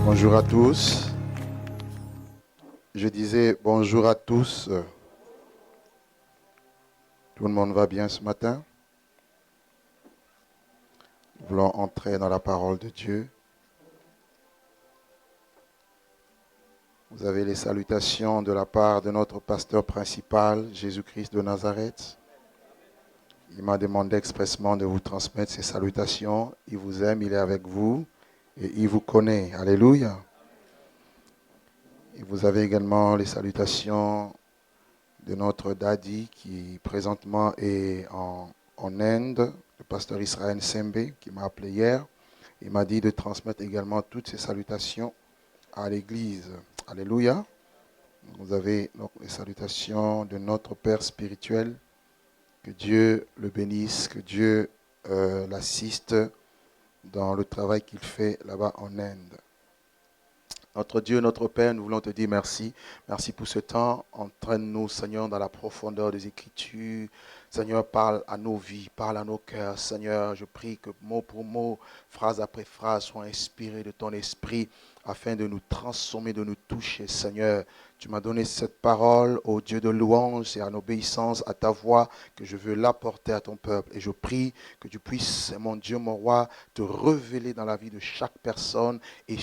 Bonjour à tous. Je disais bonjour à tous. Tout le monde va bien ce matin? Nous voulons entrer dans la parole de Dieu. Vous avez les salutations de la part de notre pasteur principal, Jésus-Christ de Nazareth. Il m'a demandé expressément de vous transmettre ces salutations. Il vous aime, il est avec vous et il vous connaît. Alléluia. Et vous avez également les salutations de notre daddy qui présentement est en Inde, le pasteur Israël Sembe, qui m'a appelé hier. Il m'a dit de transmettre également toutes ces salutations à l'église. Alléluia. Vous avez donc les salutations de notre Père spirituel. Que Dieu le bénisse, que Dieu l'assiste dans le travail qu'il fait là-bas en Inde. Notre Dieu, notre Père, nous voulons te dire merci. Merci pour ce temps. Entraîne-nous, Seigneur, dans la profondeur des Écritures. Seigneur, parle à nos vies, parle à nos cœurs. Seigneur, je prie que mot pour mot, phrase après phrase, soient inspirés de ton esprit afin de nous transformer, de nous toucher, Seigneur. Tu m'as donné cette parole, ô Dieu de louange et en obéissance à ta voix, que je veux l'apporter à ton peuple. Et je prie que tu puisses, mon Dieu, mon roi, te révéler dans la vie de chaque personne et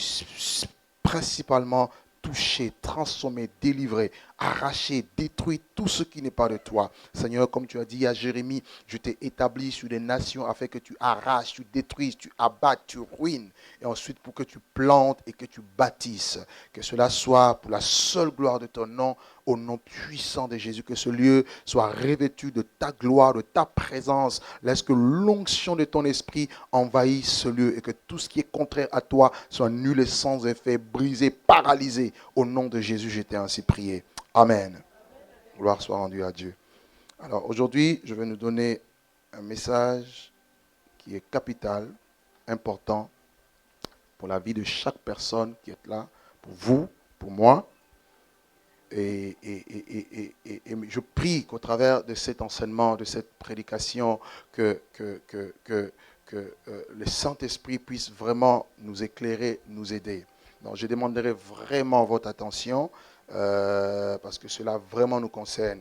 principalement toucher, transformer, délivrer, arracher, détruire tout ce qui n'est pas de toi. Seigneur, comme tu as dit à Jérémie, je t'ai établi sur des nations afin que tu arraches, tu détruises, tu abattes, tu ruines. Et ensuite pour que tu plantes et que tu bâtisses. Que cela soit pour la seule gloire de ton nom, au nom puissant de Jésus. Que ce lieu soit revêtu de ta gloire, de ta présence. Laisse que l'onction de ton esprit envahisse ce lieu et que tout ce qui est contraire à toi soit nul et sans effet, brisé, paralysé. Au nom de Jésus, je t'ai ainsi prié. Amen. Gloire soit rendue à Dieu. Alors aujourd'hui, je vais nous donner un message qui est capital, important pour la vie de chaque personne qui est là, pour vous, pour moi. Et je prie qu'au travers de cet enseignement, de cette prédication, que le Saint-Esprit puisse vraiment nous éclairer, nous aider. Donc je demanderai vraiment votre attention parce que cela vraiment nous concerne.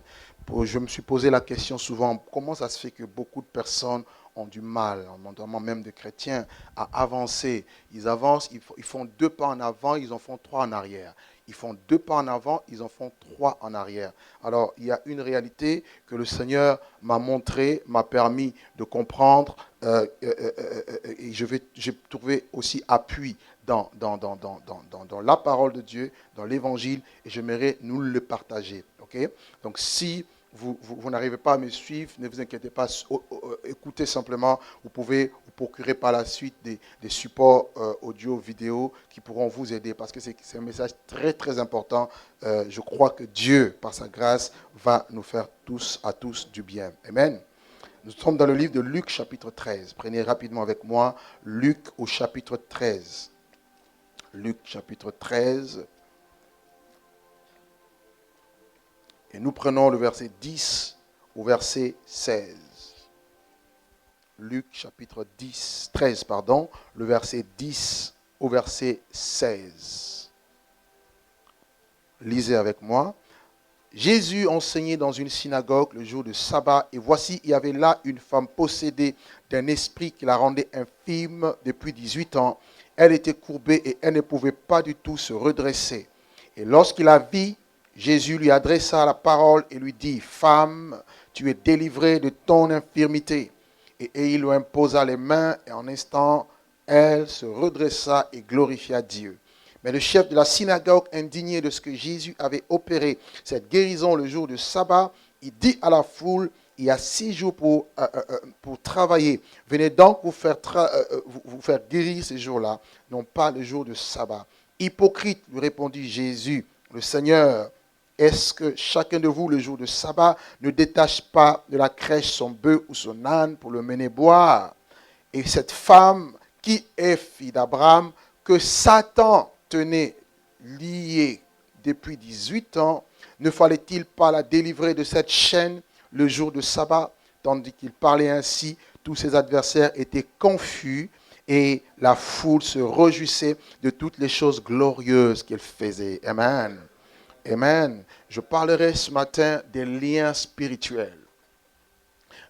Je me suis posé la question souvent, comment ça se fait que beaucoup de personnes ont du mal, notamment même de chrétiens, à avancer. Ils avancent, ils font 2 pas en avant, ils en font 3 en arrière. Ils font 2 pas en avant, ils en font 3 en arrière. Alors, il y a une réalité que le Seigneur m'a montré, m'a permis de comprendre, et j'ai trouvé aussi appui dans la parole de Dieu, dans l'évangile, et j'aimerais nous le partager. Okay? Donc, si vous n'arrivez pas à me suivre, ne vous inquiétez pas, écoutez simplement, vous pouvez vous procurer par la suite des supports audio, vidéo qui pourront vous aider parce que c'est un message très très important. Je crois que Dieu, par sa grâce, va nous faire à tous du bien. Amen. Nous sommes dans le livre de Luc chapitre 13. Prenez rapidement avec moi Luc au chapitre 13. Luc chapitre 13. Et nous prenons le verset 10 au verset 16. Luc chapitre 13, le verset 10 au verset 16. Lisez avec moi. Jésus enseignait dans une synagogue le jour de sabbat, et voici, il y avait là une femme possédée d'un esprit qui la rendait infirme depuis 18 ans. Elle était courbée et elle ne pouvait pas du tout se redresser. Et lorsqu'il la vit, Jésus lui adressa la parole et lui dit, « Femme, tu es délivrée de ton infirmité. » Et il lui imposa les mains et en un instant, elle se redressa et glorifia Dieu. Mais le chef de la synagogue, indigné de ce que Jésus avait opéré, cette guérison le jour de sabbat, il dit à la foule, il y a 6 jours pour travailler. Venez donc vous faire guérir ces jours-là, non pas le jour de sabbat. Hypocrite, lui répondit Jésus, le Seigneur, est-ce que chacun de vous, le jour de sabbat, ne détache pas de la crèche son bœuf ou son âne pour le mener boire? Et cette femme qui est fille d'Abraham, que Satan tenait liée depuis 18 ans, ne fallait-il pas la délivrer de cette chaîne le jour de sabbat? Tandis qu'il parlait ainsi, tous ses adversaires étaient confus et la foule se réjouissait de toutes les choses glorieuses qu'il faisait. Amen. Amen. Je parlerai ce matin des liens spirituels.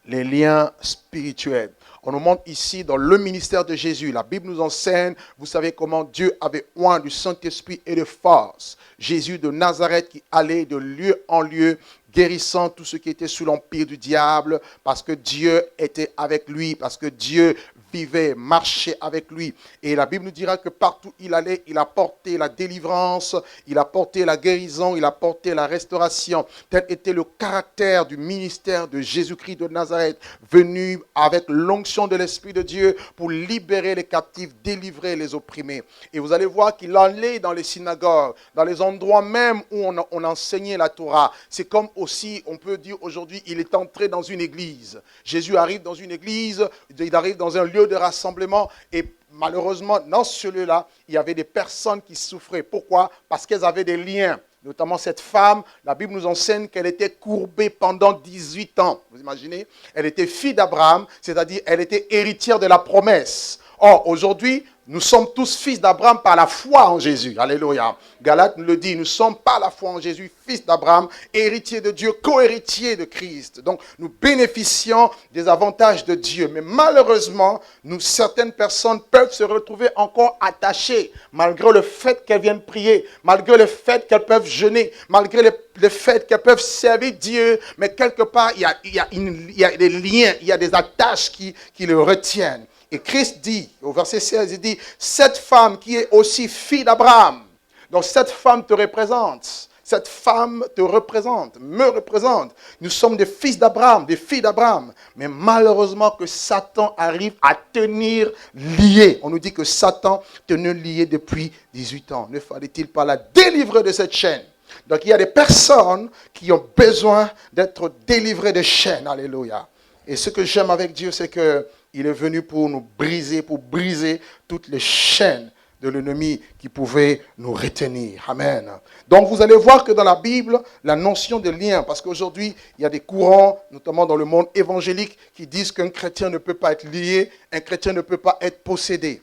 Les liens spirituels. On nous montre ici dans le ministère de Jésus. La Bible nous enseigne, vous savez comment Dieu avait oint du Saint-Esprit et de force. Jésus de Nazareth qui allait de lieu en lieu, guérissant tous ceux qui étaient sous l'empire du diable, parce que Dieu était avec lui, parce que Dieu vivait, marchait avec lui. Et la Bible nous dira que partout où il allait, il apportait la délivrance, il apportait la guérison, il apportait la restauration. Tel était le caractère du ministère de Jésus-Christ de Nazareth, venu avec l'onction de l'Esprit de Dieu pour libérer les captifs, délivrer les opprimés. Et vous allez voir qu'il allait dans les synagogues, dans les endroits même où on enseignait la Torah. C'est comme aussi, on peut dire aujourd'hui, il est entré dans une église. Jésus arrive dans une église, il arrive dans un lieu de rassemblement et malheureusement, dans ce lieu-là, il y avait des personnes qui souffraient. Pourquoi? Parce qu'elles avaient des liens. Notamment cette femme, la Bible nous enseigne qu'elle était courbée pendant 18 ans. Vous imaginez? Elle était fille d'Abraham, c'est-à-dire elle était héritière de la promesse. Or, aujourd'hui, nous sommes tous fils d'Abraham par la foi en Jésus. Alléluia. Galates nous le dit, nous sommes par la foi en Jésus, fils d'Abraham, héritiers de Dieu, co-héritiers de Christ. Donc, nous bénéficions des avantages de Dieu. Mais malheureusement, certaines personnes peuvent se retrouver encore attachées, malgré le fait qu'elles viennent prier, malgré le fait qu'elles peuvent jeûner, malgré le fait qu'elles peuvent servir Dieu. Mais quelque part, il y a des liens, il y a des attaches qui le retiennent. Et Christ dit, au verset 16, il dit, cette femme qui est aussi fille d'Abraham, donc cette femme te représente, cette femme te représente, me représente. Nous sommes des fils d'Abraham, des filles d'Abraham. Mais malheureusement que Satan arrive à tenir lié. On nous dit que Satan tenait lié depuis 18 ans. Ne fallait-il pas la délivrer de cette chaîne? Donc il y a des personnes qui ont besoin d'être délivrées des chaînes. Alléluia. Et ce que j'aime avec Dieu, c'est que il est venu pour nous briser, pour briser toutes les chaînes de l'ennemi qui pouvaient nous retenir. Amen. Donc vous allez voir que dans la Bible, la notion de lien, parce qu'aujourd'hui, il y a des courants, notamment dans le monde évangélique, qui disent qu'un chrétien ne peut pas être lié, un chrétien ne peut pas être possédé.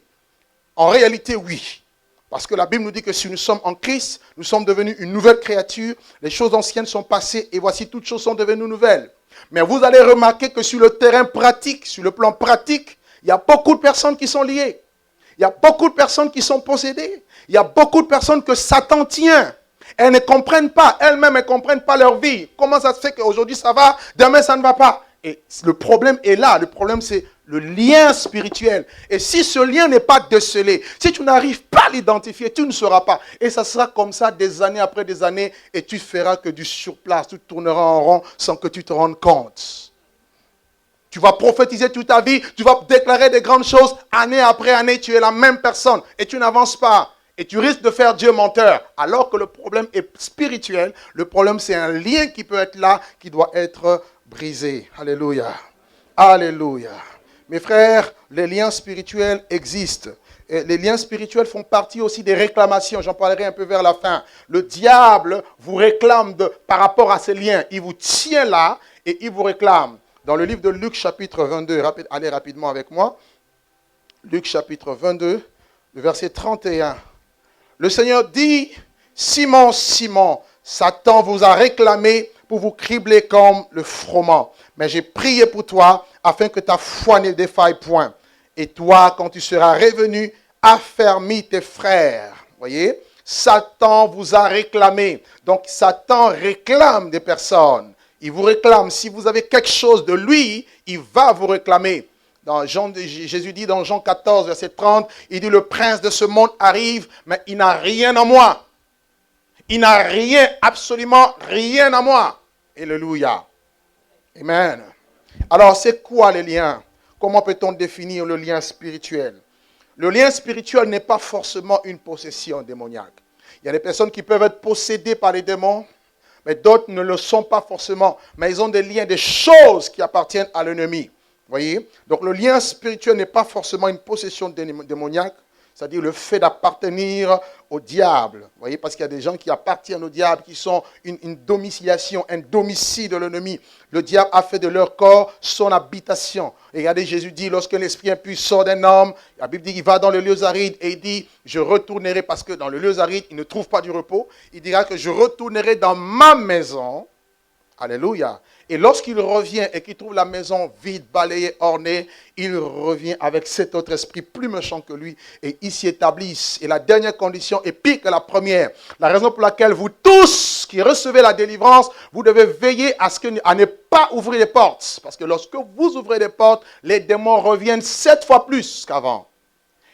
En réalité, oui. Parce que la Bible nous dit que si nous sommes en Christ, nous sommes devenus une nouvelle créature, les choses anciennes sont passées et voici toutes choses sont devenues nouvelles. Mais vous allez remarquer que sur le terrain pratique, sur le plan pratique, il y a beaucoup de personnes qui sont liées. Il y a beaucoup de personnes qui sont possédées. Il y a beaucoup de personnes que Satan tient. Elles ne comprennent pas, elles-mêmes ne comprennent pas leur vie. Comment ça se fait qu'aujourd'hui ça va, demain ça ne va pas? Et le problème est là, le problème c'est le lien spirituel. Et si ce lien n'est pas décelé, si tu n'arrives pas à l'identifier, tu ne sauras pas. Et ça sera comme ça des années après des années et tu feras que du surplace, tu tourneras en rond sans que tu te rendes compte. Tu vas prophétiser toute ta vie, tu vas déclarer des grandes choses, année après année, tu es la même personne et tu n'avances pas. Et tu risques de faire Dieu menteur. Alors que le problème est spirituel, le problème c'est un lien qui peut être là, qui doit être brisé. Alléluia. Alléluia. Mes frères, les liens spirituels existent. Et les liens spirituels font partie aussi des réclamations. J'en parlerai un peu vers la fin. Le diable vous réclame par rapport à ces liens. Il vous tient là et il vous réclame. Dans le livre de Luc chapitre 22, allez rapidement avec moi. Luc chapitre 22, le verset 31. Le Seigneur dit, Simon, Simon, Satan vous a réclamé pour vous cribler comme le froment. Mais j'ai prié pour toi afin que ta foi ne défaille point. Et toi, quand tu seras revenu, affermis tes frères. Voyez, Satan vous a réclamé. Donc, Satan réclame des personnes. Il vous réclame. Si vous avez quelque chose de lui, il va vous réclamer. Jésus dit dans Jean 14, verset 30, il dit, le prince de ce monde arrive, mais il n'a rien en moi. Il n'a rien, absolument rien en moi. Alléluia. Amen. Alors, c'est quoi les liens? Comment peut-on définir le lien spirituel? Le lien spirituel n'est pas forcément une possession démoniaque. Il y a des personnes qui peuvent être possédées par les démons, mais d'autres ne le sont pas forcément. Mais ils ont des liens, des choses qui appartiennent à l'ennemi. Voyez? Donc le lien spirituel n'est pas forcément une possession démoniaque. c'est-à-dire le fait d'appartenir au diable. Vous voyez, parce qu'il y a des gens qui appartiennent au diable, qui sont une domiciliation, un domicile de l'ennemi. Le diable a fait de leur corps son habitation. Et regardez, Jésus dit, lorsque l'esprit impur sort d'un homme, la Bible dit qu'il va dans le lieu aride et il dit, je retournerai, parce que dans le lieu aride, il ne trouve pas du repos. Il dira que je retournerai dans ma maison. Alléluia. Et lorsqu'il revient et qu'il trouve la maison vide, balayée, ornée, il revient avec cet autre esprit plus méchant que lui et il s'y établissent. Et la dernière condition est pire que la première. La raison pour laquelle vous tous qui recevez la délivrance, vous devez veiller à ne pas ouvrir les portes. Parce que lorsque vous ouvrez les portes, les démons reviennent 7 fois plus qu'avant.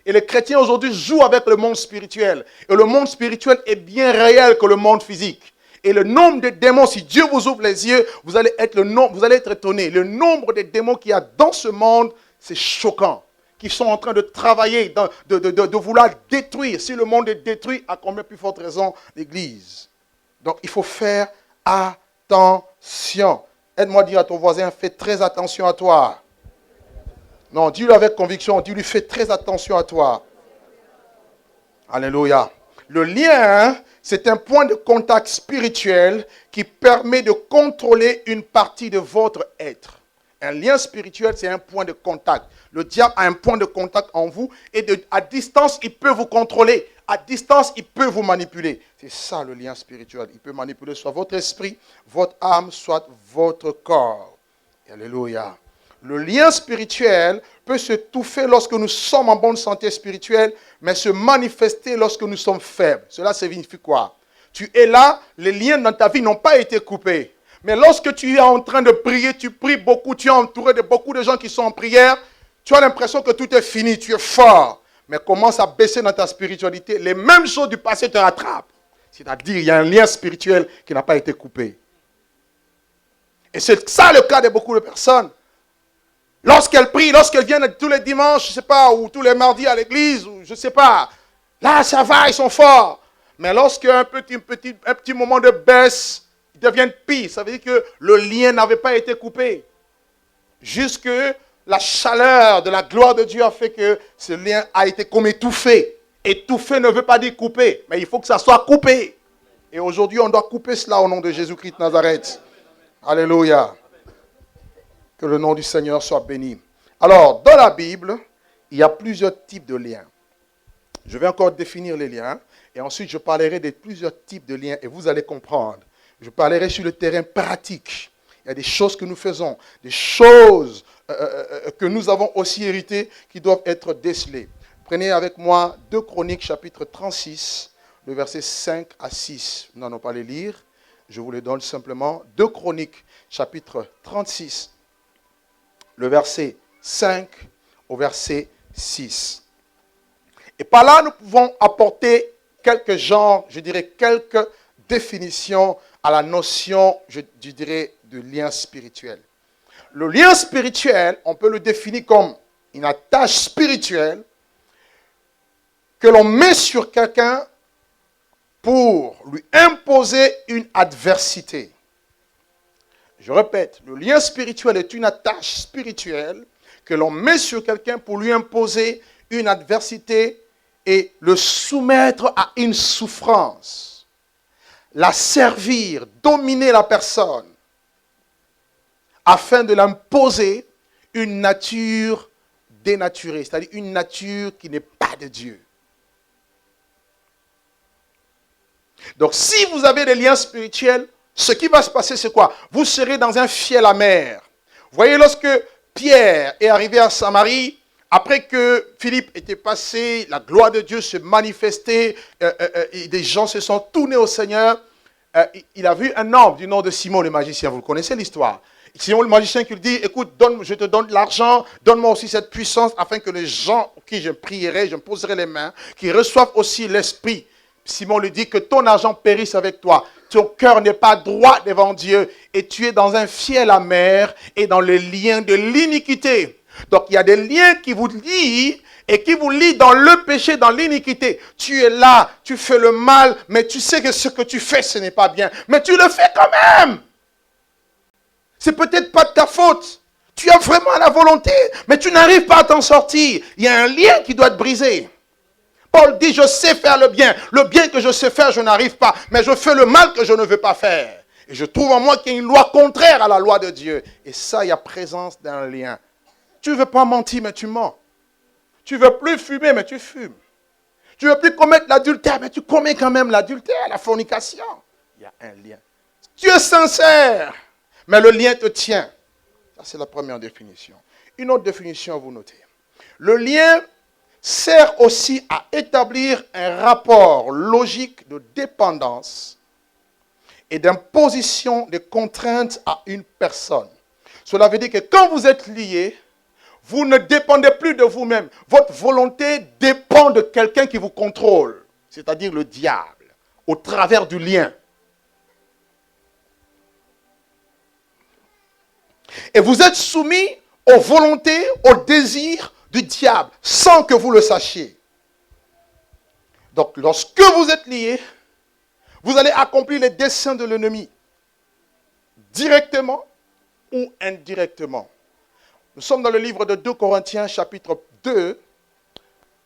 Et les chrétiens aujourd'hui jouent avec le monde spirituel. Et le monde spirituel est bien réel que le monde physique. Et le nombre de démons, si Dieu vous ouvre les yeux, vous allez être étonné. Le nombre de démons qu'il y a dans ce monde, c'est choquant. Qui sont en train de travailler, de vouloir détruire. Si le monde est détruit, à combien plus forte raison l'Église? Donc il faut faire attention. Aide-moi à dire à ton voisin, fais très attention à toi. Non, dis-le avec conviction, dis-lui, fais très attention à toi. Alléluia. Le lien, c'est un point de contact spirituel qui permet de contrôler une partie de votre être. Un lien spirituel, c'est un point de contact. Le diable a un point de contact en vous et à distance, il peut vous contrôler. À distance, il peut vous manipuler. C'est ça le lien spirituel. Il peut manipuler soit votre esprit, votre âme, soit votre corps. Alléluia. Le lien spirituel peut se touffer lorsque nous sommes en bonne santé spirituelle, mais se manifester lorsque nous sommes faibles. Cela signifie quoi? Tu es là, les liens dans ta vie n'ont pas été coupés. Mais lorsque tu es en train de prier, tu pries beaucoup, tu es entouré de beaucoup de gens qui sont en prière, tu as l'impression que tout est fini, tu es fort. Mais commence à baisser dans ta spiritualité, les mêmes choses du passé te rattrapent. C'est-à-dire, il y a un lien spirituel qui n'a pas été coupé. Et c'est ça le cas de beaucoup de personnes. Lorsqu'elles prient, lorsqu'elles viennent tous les dimanches, je ne sais pas, ou tous les mardis à l'église, ou je ne sais pas, là ça va, ils sont forts. Mais lorsqu'il y a un petit moment de baisse, ils deviennent pires. Ça veut dire que le lien n'avait pas été coupé. Jusque la chaleur de la gloire de Dieu a fait que ce lien a été comme étouffé. Étouffé ne veut pas dire coupé, mais il faut que ça soit coupé. Et aujourd'hui, on doit couper cela au nom de Jésus-Christ de Nazareth. Alléluia. Que le nom du Seigneur soit béni. Alors, dans la Bible, il y a plusieurs types de liens. Je vais encore définir les liens. Et ensuite, je parlerai de plusieurs types de liens. Et vous allez comprendre. Je parlerai sur le terrain pratique. Il y a des choses que nous faisons. Des choses que nous avons aussi héritées qui doivent être décelées. Prenez avec moi 2 Chroniques, chapitre 36, le verset 5 à 6. Nous n'allons pas les lire. Je vous les donne simplement. 2 Chroniques, chapitre 36. Le verset 5 au verset 6. Et par là, nous pouvons apporter quelques genres, je dirais quelques définitions à la notion, je dirais, de lien spirituel. Le lien spirituel, on peut le définir comme une attache spirituelle que l'on met sur quelqu'un pour lui imposer une adversité. Je répète, le lien spirituel est une attache spirituelle que l'on met sur quelqu'un pour lui imposer une adversité et le soumettre à une souffrance. La servir, dominer la personne, afin de l'imposer une nature dénaturée, c'est-à-dire une nature qui n'est pas de Dieu. Donc si vous avez des liens spirituels, ce qui va se passer, c'est quoi? Vous serez dans un fiel amer. Vous voyez, lorsque Pierre est arrivé à Samarie, après que Philippe était passé, la gloire de Dieu se manifestait, des gens se sont tournés au Seigneur, il a vu un homme du nom de Simon le magicien. Vous connaissez l'histoire. Simon le magicien qui lui dit, écoute, je te donne de l'argent, donne-moi aussi cette puissance, afin que les gens qui je prierai, je me poserai les mains, qui reçoivent aussi l'Esprit. Simon lui dit que ton argent périsse avec toi. Ton cœur n'est pas droit devant Dieu et tu es dans un fiel amer et dans le lien de l'iniquité. Donc il y a des liens qui vous lient et qui vous lient dans le péché, dans l'iniquité. Tu es là, tu fais le mal, mais tu sais que ce que tu fais, ce n'est pas bien. Mais tu le fais quand même. C'est peut-être pas de ta faute. Tu as vraiment la volonté, mais tu n'arrives pas à t'en sortir. Il y a un lien qui doit être brisé. Paul dit, je sais faire le bien. Le bien que je sais faire, je n'arrive pas. Mais je fais le mal que je ne veux pas faire. Et je trouve en moi qu'il y a une loi contraire à la loi de Dieu. Et ça, il y a présence d'un lien. Tu ne veux pas mentir, mais tu mens. Tu ne veux plus fumer, mais tu fumes. Tu ne veux plus commettre l'adultère, mais tu commets quand même l'adultère, la fornication. Il y a un lien. Tu es sincère, mais le lien te tient. Ça, c'est la première définition. Une autre définition, vous notez. Le lien sert aussi à établir un rapport logique de dépendance et d'imposition de contraintes à une personne. Cela veut dire que quand vous êtes liés, vous ne dépendez plus de vous-même. Votre volonté dépend de quelqu'un qui vous contrôle, c'est-à-dire le diable, au travers du lien. Et vous êtes soumis aux volontés, aux désirs du diable, sans que vous le sachiez. Donc, lorsque vous êtes liés, vous allez accomplir les desseins de l'ennemi, directement ou indirectement. Nous sommes dans le livre de 2 Corinthiens, chapitre 2,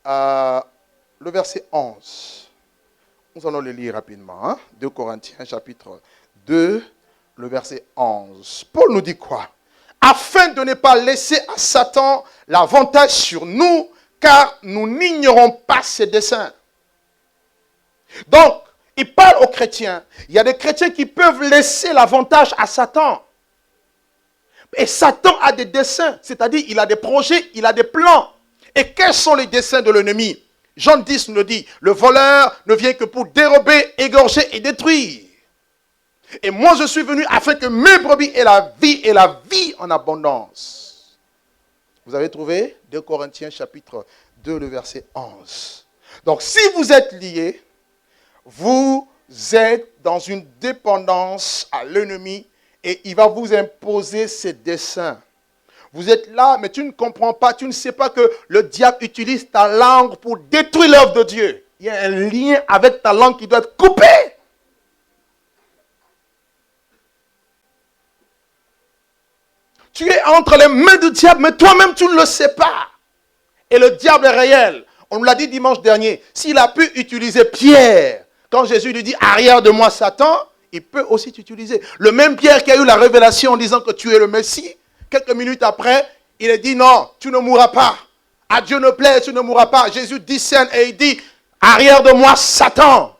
le verset 11. Nous allons le lire rapidement. 2 Corinthiens, chapitre 2, le verset 11. Paul nous dit quoi? Afin de ne pas laisser à Satan l'avantage sur nous, car nous n'ignorons pas ses desseins. Donc, il parle aux chrétiens. Il y a des chrétiens qui peuvent laisser l'avantage à Satan. Et Satan a des desseins, c'est-à-dire il a des projets, il a des plans. Et quels sont les desseins de l'ennemi? Jean 10 nous le dit, le voleur ne vient que pour dérober, égorger et détruire. Et moi je suis venu afin que mes brebis aient la vie en abondance. Vous avez trouvé 2 Corinthiens chapitre 2, le verset 11. Donc si vous êtes liés, vous êtes dans une dépendance à l'ennemi et il va vous imposer ses desseins. Vous êtes là, mais tu ne comprends pas, tu ne sais pas que le diable utilise ta langue pour détruire l'œuvre de Dieu. Il y a un lien avec ta langue qui doit être coupé. Tu es entre les mains du diable, mais toi-même tu ne le sais pas. Et le diable est réel. On nous l'a dit dimanche dernier. S'il a pu utiliser Pierre, quand Jésus lui dit « Arrière de moi, Satan », il peut aussi t'utiliser. Le même Pierre qui a eu la révélation en disant que tu es le Messie, quelques minutes après, il a dit non, tu ne mourras pas. À Dieu ne plaît, tu ne mourras pas. Jésus discerne et il dit, arrière de moi, Satan.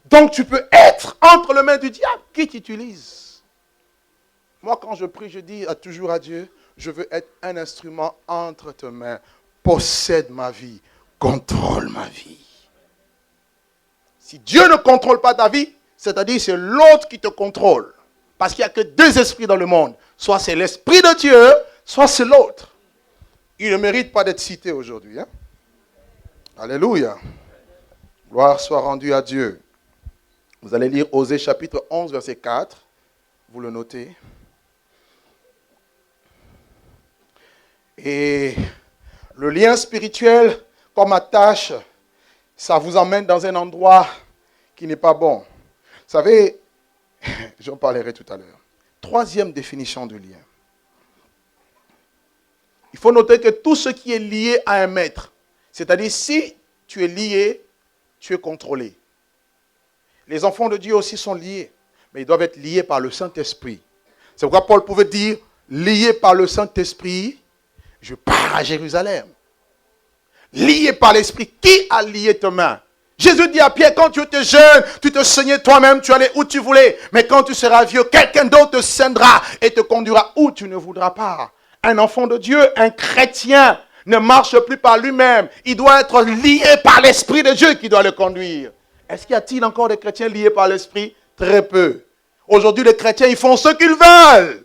Donc tu peux être entre les mains du diable qui t'utilise. Moi, quand je prie, je dis toujours à Dieu, je veux être un instrument entre tes mains. Possède ma vie, contrôle ma vie. Si Dieu ne contrôle pas ta vie, c'est-à-dire c'est l'autre qui te contrôle. Parce qu'il n'y a que deux esprits dans le monde. Soit c'est l'esprit de Dieu, soit c'est l'autre. Il ne mérite pas d'être cité aujourd'hui. Hein? Alléluia. Gloire soit rendue à Dieu. Vous allez lire Osée chapitre 11, verset 4. Vous le notez. Et le lien spirituel comme attache, ça vous emmène dans un endroit qui n'est pas bon. Vous savez, j'en parlerai tout à l'heure. Troisième définition du lien. Il faut noter que tout ce qui est lié à un maître, c'est-à-dire si tu es lié, tu es contrôlé. Les enfants de Dieu aussi sont liés, mais ils doivent être liés par le Saint-Esprit. C'est pourquoi Paul pouvait dire, lié par le Saint-Esprit, je pars à Jérusalem. Lié par l'Esprit, qui a lié tes mains? Jésus dit à Pierre, quand tu étais jeune, tu te saignais toi-même, tu allais où tu voulais. Mais quand tu seras vieux, quelqu'un d'autre te saignera et te conduira où tu ne voudras pas. Un enfant de Dieu, un chrétien, ne marche plus par lui-même. Il doit être lié par l'Esprit de Dieu qui doit le conduire. Est-ce qu'il y a-t-il encore des chrétiens liés par l'Esprit? Très peu. Aujourd'hui, les chrétiens, ils font ce qu'ils veulent.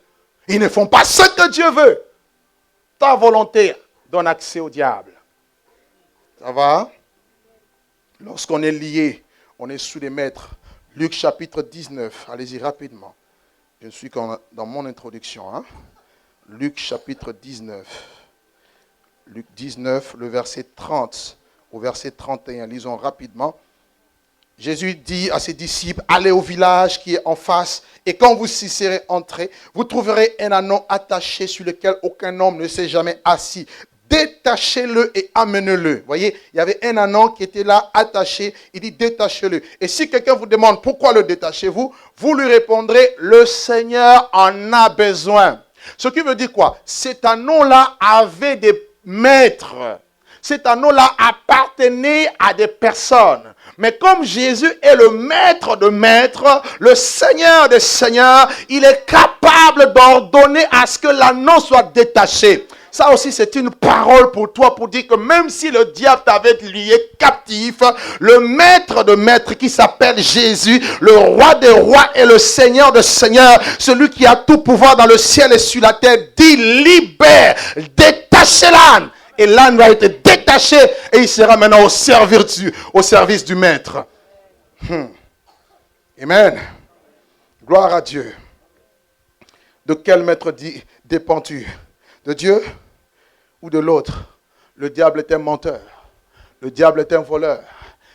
Ils ne font pas ce que Dieu veut. Ta volonté donne accès au diable. Ça va? Lorsqu'on est lié, on est sous les maîtres. Luc chapitre 19, allez-y rapidement. Je suis dans mon introduction. Hein? Luc chapitre 19. Luc 19, le verset 30 au verset 31. Lisons rapidement. Jésus dit à ses disciples, allez au village qui est en face, et quand vous y serez entrés, vous trouverez un ânon attaché sur lequel aucun homme ne s'est jamais assis. détachez-le et amenez-le. Vous voyez, il y avait un ânon qui était là, attaché. Il dit, détachez-le. Et si quelqu'un vous demande pourquoi le détachez-vous, vous lui répondrez, le Seigneur en a besoin. Ce qui veut dire quoi? Cet ânon-là avait des maîtres. Cet anneau-là appartenait à des personnes. Mais comme Jésus est le maître de maîtres, le Seigneur des seigneurs, il est capable d'ordonner à ce que l'anneau soit détaché. Ça aussi, c'est une parole pour toi, pour dire que même si le diable t'avait lié captif, le maître de maîtres qui s'appelle Jésus, le roi des rois et le Seigneur des seigneurs, celui qui a tout pouvoir dans le ciel et sur la terre, dit libère, détachez l'âne. Et l'âne va être détaché et il sera maintenant au service du maître. Amen. Gloire à Dieu. De quel maître dépends-tu? De Dieu ou de l'autre? Le diable est un menteur. Le diable est un voleur.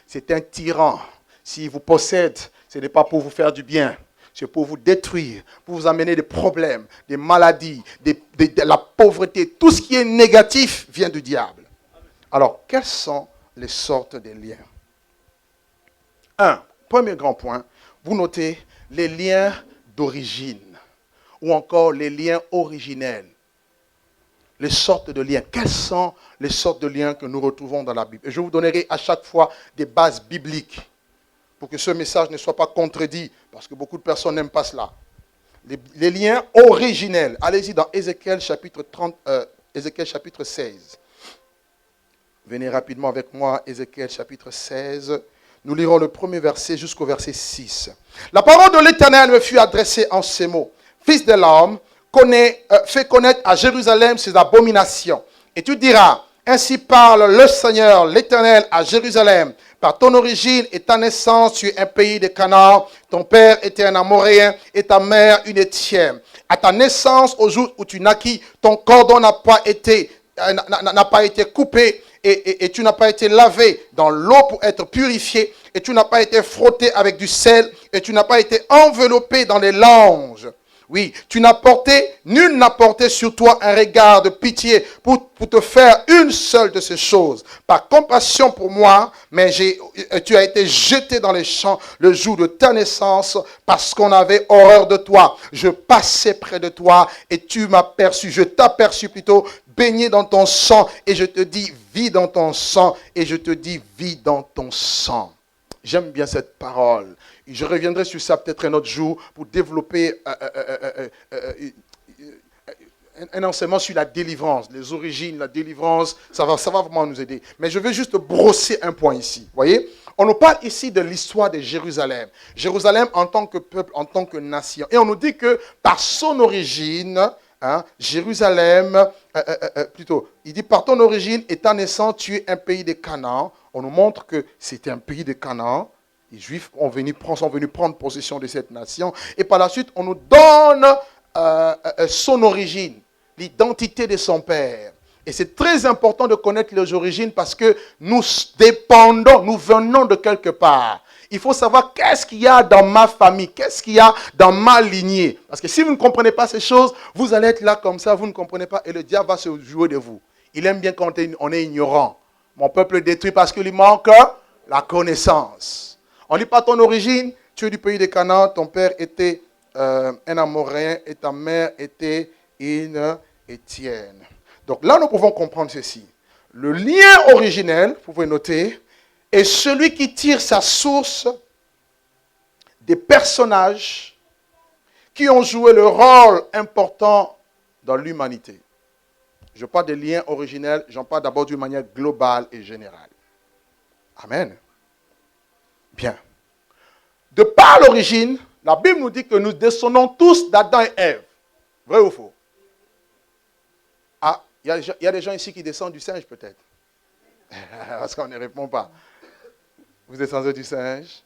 C'est un tyran. S'il vous possède, ce n'est pas pour vous faire du bien. C'est pour vous détruire, pour vous amener des problèmes, des maladies, de la pauvreté. Tout ce qui est négatif vient du diable. Alors, quelles sont les sortes de liens? Premier grand point, vous notez les liens d'origine ou encore les liens originels. Les sortes de liens. Quelles sont les sortes de liens que nous retrouvons dans la Bible? Et je vous donnerai à chaque fois des bases bibliques pour que ce message ne soit pas contredit, parce que beaucoup de personnes n'aiment pas cela. Les liens originels. Allez-y dans Ézéchiel chapitre 16. Venez rapidement avec moi, Ézéchiel chapitre 16. Nous lirons le premier verset jusqu'au verset 6. La parole de l'Éternel me fut adressée en ces mots. Fils de l'homme, fais connaître à Jérusalem ses abominations. Et tu diras, ainsi parle le Seigneur, l'Éternel à Jérusalem. Par ton origine et ta naissance, tu es un pays de Canaan. Ton père était un Amoréen et ta mère une Héthienne. À ta naissance, au jour où tu naquis, ton cordon n'a pas été coupé et tu n'as pas été lavé dans l'eau pour être purifié et tu n'as pas été frotté avec du sel et tu n'as pas été enveloppé dans les langes. Oui, nul n'a porté sur toi un regard de pitié pour te faire une seule de ces choses. Par compassion pour moi, mais tu as été jeté dans les champs le jour de ta naissance parce qu'on avait horreur de toi. Je passais près de toi et je t'aperçus plutôt baigné dans ton sang et je te dis vis dans ton sang et je te dis vis dans ton sang. J'aime bien cette parole. Je reviendrai sur ça peut-être un autre jour pour développer un enseignement sur la délivrance, les origines, la délivrance. Ça va vraiment nous aider. Mais je vais juste brosser un point ici. Voyez, on nous parle ici de l'histoire de Jérusalem. Jérusalem en tant que peuple, en tant que nation. Et on nous dit que par son origine, Jérusalem, il dit par ton origine et ta naissance, tu es un pays de Canaan. On nous montre que c'était un pays de Canaan. Les Juifs sont venus prendre possession de cette nation. Et par la suite, on nous donne son origine, l'identité de son père. Et c'est très important de connaître les origines parce que nous venons de quelque part. Il faut savoir qu'est-ce qu'il y a dans ma famille, qu'est-ce qu'il y a dans ma lignée. Parce que si vous ne comprenez pas ces choses, vous allez être là comme ça, vous ne comprenez pas et le diable va se jouer de vous. Il aime bien quand on est ignorant. Mon peuple est détruit parce qu'il lui manque la connaissance. On ne lit pas ton origine, tu es du pays de Canaan, ton père était un Amoréen et ta mère était une Héthienne. Donc là, nous pouvons comprendre ceci. Le lien originel, vous pouvez noter, est celui qui tire sa source des personnages qui ont joué le rôle important dans l'humanité. Je parle des liens originels, j'en parle d'abord d'une manière globale et générale. Amen. Bien. De par l'origine, la Bible nous dit que nous descendons tous d'Adam et Ève. Vrai ou faux? Ah, il y a des gens ici qui descendent du singe peut-être. Parce qu'on ne répond pas. Vous descendez du singe?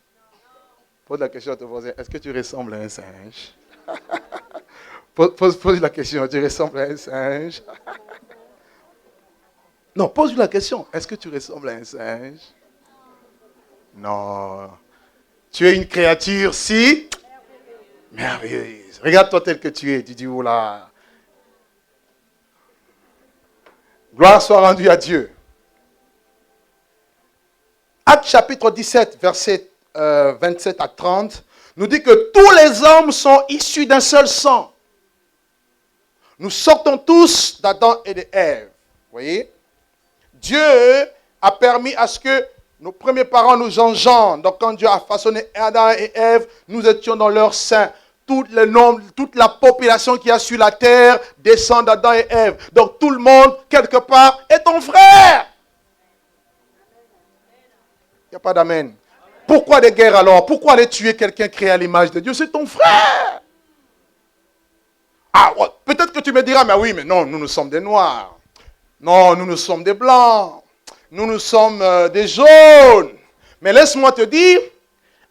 Pose la question à ton voisin. Est-ce que tu ressembles à un singe? Pose la question. Tu ressembles à un singe? Non, pose-lui la question. Est-ce que tu ressembles à un singe? Non. Tu es une créature si merveilleuse. Regarde-toi tel que tu es. Tu dis, oula. Gloire soit rendue à Dieu. Actes chapitre 17, versets 27 à 30, nous dit que tous les hommes sont issus d'un seul sang. Nous sortons tous d'Adam et d'Ève. Vous voyez? Dieu a permis à ce que nos premiers parents nous engendrent. Donc quand Dieu a façonné Adam et Ève, nous étions dans leur sein. Toute la population qui a sur la terre descend d'Adam et Ève. Donc tout le monde, quelque part, est ton frère. Il n'y a pas d'amen. Pourquoi des guerres alors? Pourquoi aller tuer quelqu'un créé à l'image de Dieu? C'est ton frère. Ah, peut-être que tu me diras, mais oui, mais non, nous sommes des noirs. Non, nous sommes des blancs. Nous sommes des jaunes. Mais laisse-moi te dire,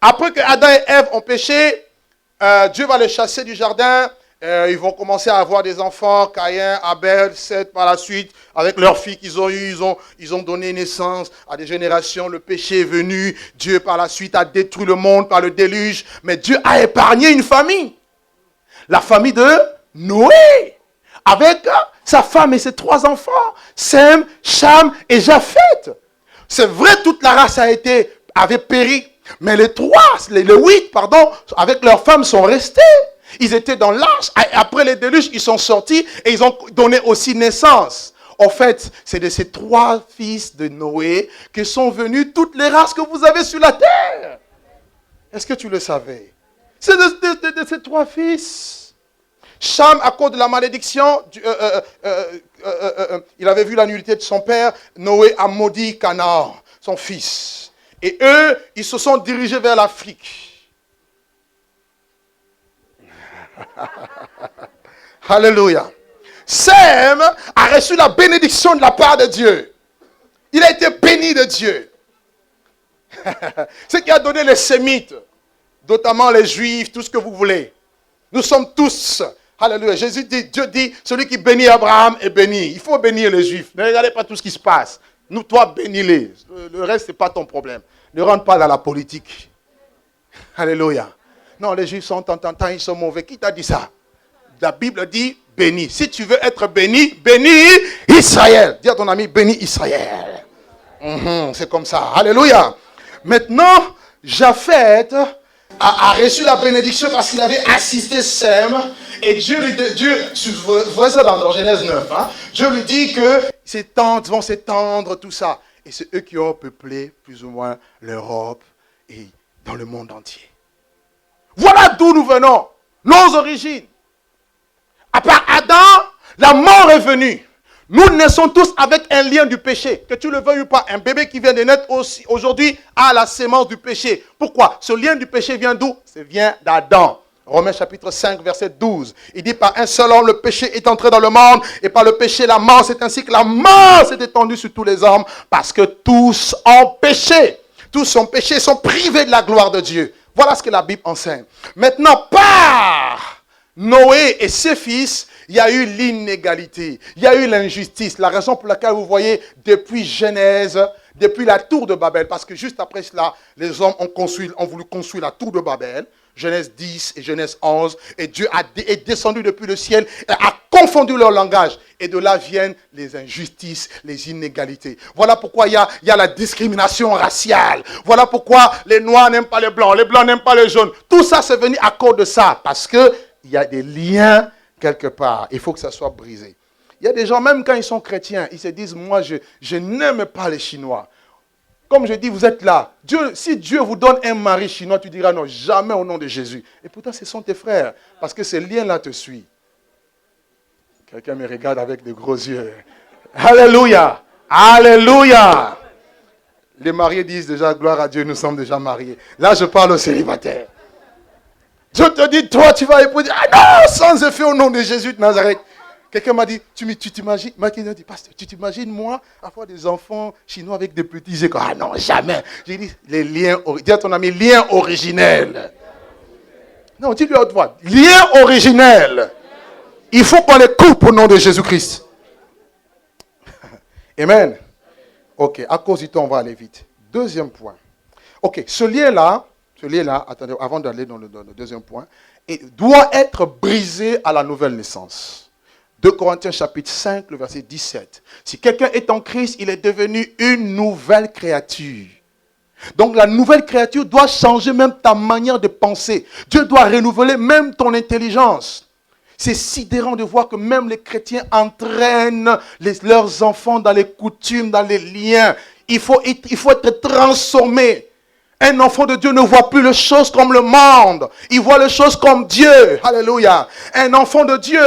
après que Adam et Ève ont péché, Dieu va les chasser du jardin. Ils vont commencer à avoir des enfants, Caïn, Abel, Seth, par la suite, avec leurs filles qu'ils ont eues, ils ont donné naissance à des générations. Le péché est venu. Dieu, par la suite, a détruit le monde par le déluge. Mais Dieu a épargné une famille. La famille de Noé. Avec sa femme et ses 3 enfants, Sem, Cham et Japheth. C'est vrai, toute la race avait péri. Mais les 8, avec leurs femmes sont restés. Ils étaient dans l'arche. Après les déluges, ils sont sortis et ils ont donné aussi naissance. En fait, c'est de ces 3 fils de Noé que sont venues toutes les races que vous avez sur la terre. Est-ce que tu le savais? C'est de ces 3 fils. Cham, à cause de la malédiction, il avait vu la nullité de son père. Noé a maudit Canaan, son fils. Et eux, ils se sont dirigés vers l'Afrique. Alléluia. Sem a reçu la bénédiction de la part de Dieu. Il a été béni de Dieu. Ce qui a donné les Sémites, notamment les Juifs, tout ce que vous voulez. Nous sommes tous... Alléluia. Dieu dit, celui qui bénit Abraham est béni. Il faut bénir les Juifs. Ne regardez pas tout ce qui se passe. Nous, toi, bénis-les. Le reste, ce n'est pas ton problème. Ne rentre pas dans la politique. Alléluia. Non, les Juifs sont tentants, ils sont mauvais. Qui t'a dit ça? La Bible dit béni. Si tu veux être béni, bénis Israël. Dis à ton ami, bénis Israël. C'est comme ça. Alléluia. Maintenant, Japheth a reçu la bénédiction parce qu'il avait assisté Sem. Et Dieu, vous voyez ça dans Genèse 9, Dieu lui dit que ces tentes vont s'étendre, tout ça. Et c'est eux qui ont peuplé plus ou moins l'Europe et dans le monde entier. Voilà d'où nous venons, nos origines. À part Adam, la mort est venue. Nous naissons tous avec un lien du péché. Que tu le veuilles ou pas, un bébé qui vient de naître aussi aujourd'hui a la sémence du péché. Pourquoi? Ce lien du péché vient d'où? Ça vient d'Adam. Romains chapitre 5, verset 12. Il dit, par un seul homme, le péché est entré dans le monde, et par le péché, la mort. C'est ainsi que la mort s'est étendue sur tous les hommes, parce que tous ont péché. Tous ont péché, sont privés de la gloire de Dieu. Voilà ce que la Bible enseigne. Maintenant, par Noé et ses fils, il y a eu l'inégalité, il y a eu l'injustice. La raison pour laquelle vous voyez, depuis Genèse, depuis la tour de Babel, parce que juste après cela, les hommes ont voulu construire la tour de Babel, Genèse 10 et Genèse 11, et Dieu est descendu depuis le ciel, et a confondu leur langage. Et de là viennent les injustices, les inégalités. Voilà pourquoi il y a la discrimination raciale. Voilà pourquoi les noirs n'aiment pas les blancs n'aiment pas les jaunes. Tout ça, c'est venu à cause de ça, parce qu'il y a des liens quelque part. Il faut que ça soit brisé. Il y a des gens, même quand ils sont chrétiens, ils se disent, moi, je n'aime pas les Chinois. Comme je dis, vous êtes là. Si Dieu vous donne un mari chinois, tu diras non, jamais au nom de Jésus. Et pourtant, ce sont tes frères. Parce que ces liens-là te suivent. Quelqu'un me regarde avec de gros yeux. Alléluia. Alléluia. Les mariés disent déjà, gloire à Dieu, nous sommes déjà mariés. Là, je parle aux célibataires. Dieu te dit, toi, tu vas épouser. Ah non, sans effet au nom de Jésus de Nazareth. Quelqu'un m'a dit, tu t'imagines, pasteur, tu t'imagines moi avoir des enfants chinois avec des petits écoles? Ah non, jamais. J'ai dit, les liens, dis à ton ami, lien originel. Non, dis-lui à haute voix, lien originel. Il faut qu'on les coupe au nom de Jésus-Christ. Amen. Ok, à cause du temps, on va aller vite. Deuxième point. Ok, ce lien-là, attendez, avant d'aller dans le deuxième point, doit être brisé à la nouvelle naissance. 2 Corinthiens chapitre 5, le verset 17. Si quelqu'un est en Christ, il est devenu une nouvelle créature. Donc la nouvelle créature doit changer même ta manière de penser. Dieu doit renouveler même ton intelligence. C'est sidérant de voir que même les chrétiens entraînent leurs enfants dans les coutumes, dans les liens. Il faut être transformé. Un enfant de Dieu ne voit plus les choses comme le monde. Il voit les choses comme Dieu. Alléluia. Un enfant de Dieu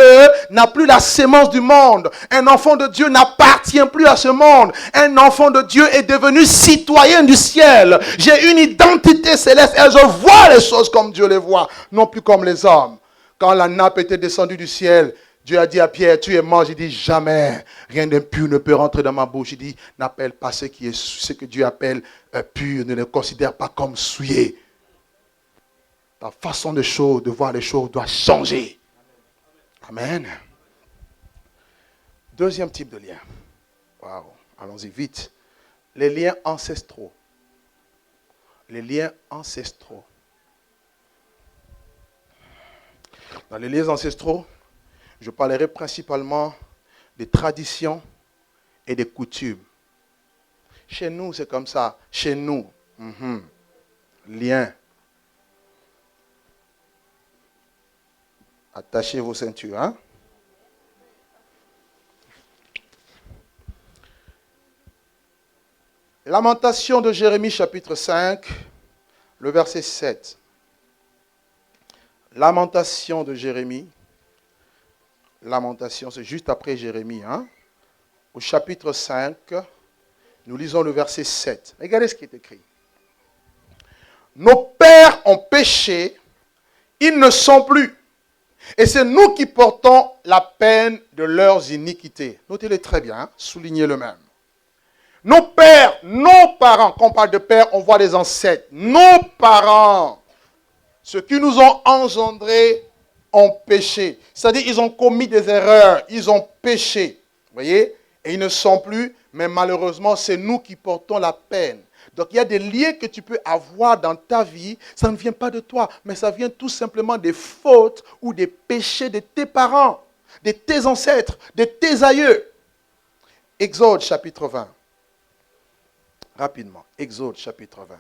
n'a plus la sémence du monde. Un enfant de Dieu n'appartient plus à ce monde. Un enfant de Dieu est devenu citoyen du ciel. J'ai une identité céleste et je vois les choses comme Dieu les voit, non plus comme les hommes. Quand la nappe était descendue du ciel, Dieu a dit à Pierre, tu es mort. J'ai dit, jamais, rien d'impur ne peut rentrer dans ma bouche. Il dit, n'appelle pas ce que Dieu appelle pur, ne les considère pas comme souillés. Ta façon de voir les choses doit changer. Amen. Deuxième type de lien. Waouh, allons-y vite. Les liens ancestraux. Les liens ancestraux. Dans les liens ancestraux, je parlerai principalement des traditions et des coutumes. Chez nous, c'est comme ça. Chez nous, lien. Attachez vos ceintures. Hein? Lamentation de Jérémie, chapitre 5, le verset 7. Lamentation de Jérémie. Lamentation, c'est juste après Jérémie. Hein? Au chapitre 5, nous lisons le verset 7. Regardez ce qui est écrit. Nos pères ont péché, ils ne sont plus. Et c'est nous qui portons la peine de leurs iniquités. Notez-le très bien, hein? Soulignez-le même. Nos pères, nos parents, quand on parle de pères, on voit les ancêtres. Nos parents, ceux qui nous ont engendrés, ont péché. C'est-à-dire, ils ont commis des erreurs, ils ont péché. Vous voyez? Et ils ne sont plus, mais malheureusement, c'est nous qui portons la peine. Donc, il y a des liens que tu peux avoir dans ta vie, ça ne vient pas de toi, mais ça vient tout simplement des fautes ou des péchés de tes parents, de tes ancêtres, de tes aïeux. Exode chapitre 20. Rapidement, Exode chapitre 20.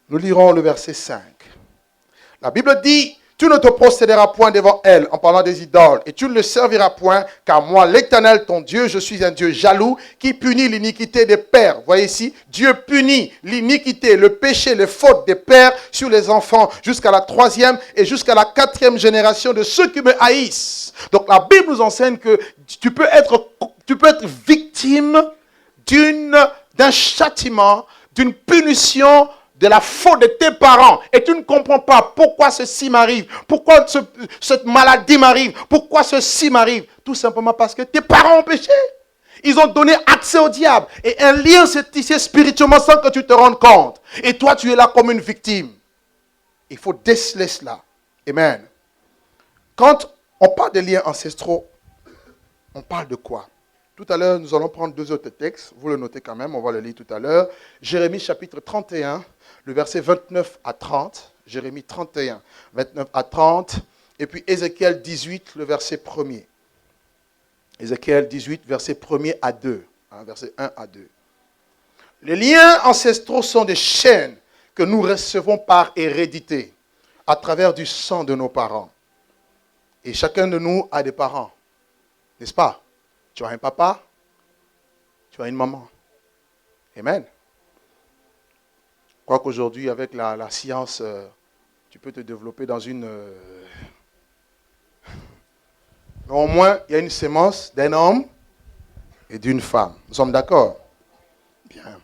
Nous lirons le verset 5. La Bible dit, tu ne te procéderas point devant elle en parlant des idoles, et tu ne le serviras point, car moi, l'Éternel, ton Dieu, je suis un Dieu jaloux, qui punit l'iniquité des pères. Voyez ici, Dieu punit l'iniquité, le péché, les fautes des pères sur les enfants, jusqu'à la 3e et jusqu'à la 4e génération de ceux qui me haïssent. Donc la Bible nous enseigne que tu peux être victime d'un châtiment, d'une punition, de la faute de tes parents, et tu ne comprends pas pourquoi ceci m'arrive, pourquoi cette maladie m'arrive, pourquoi ceci m'arrive, tout simplement parce que tes parents ont péché. Ils ont donné accès au diable, et un lien s'est tissé spirituellement sans que tu te rendes compte. Et toi, tu es là comme une victime. Il faut déceler cela. Amen. Quand on parle des liens ancestraux, on parle de quoi? Tout à l'heure, nous allons prendre 2 autres textes. Vous le notez quand même, on va le lire tout à l'heure. Jérémie chapitre 31, le verset 29 à 30. Jérémie 31, 29 à 30. Et puis Ézéchiel 18, le verset 1er. Ézéchiel 18, verset 1er à 2. Verset 1 à 2. Les liens ancestraux sont des chaînes que nous recevons par hérédité, à travers du sang de nos parents. Et chacun de nous a des parents, n'est-ce pas? Tu as un papa, tu as une maman. Amen. Quoi qu'aujourd'hui, avec la science, tu peux te développer dans une... Mais au moins, il y a une sémence d'un homme et d'une femme. Nous sommes d'accord? Bien.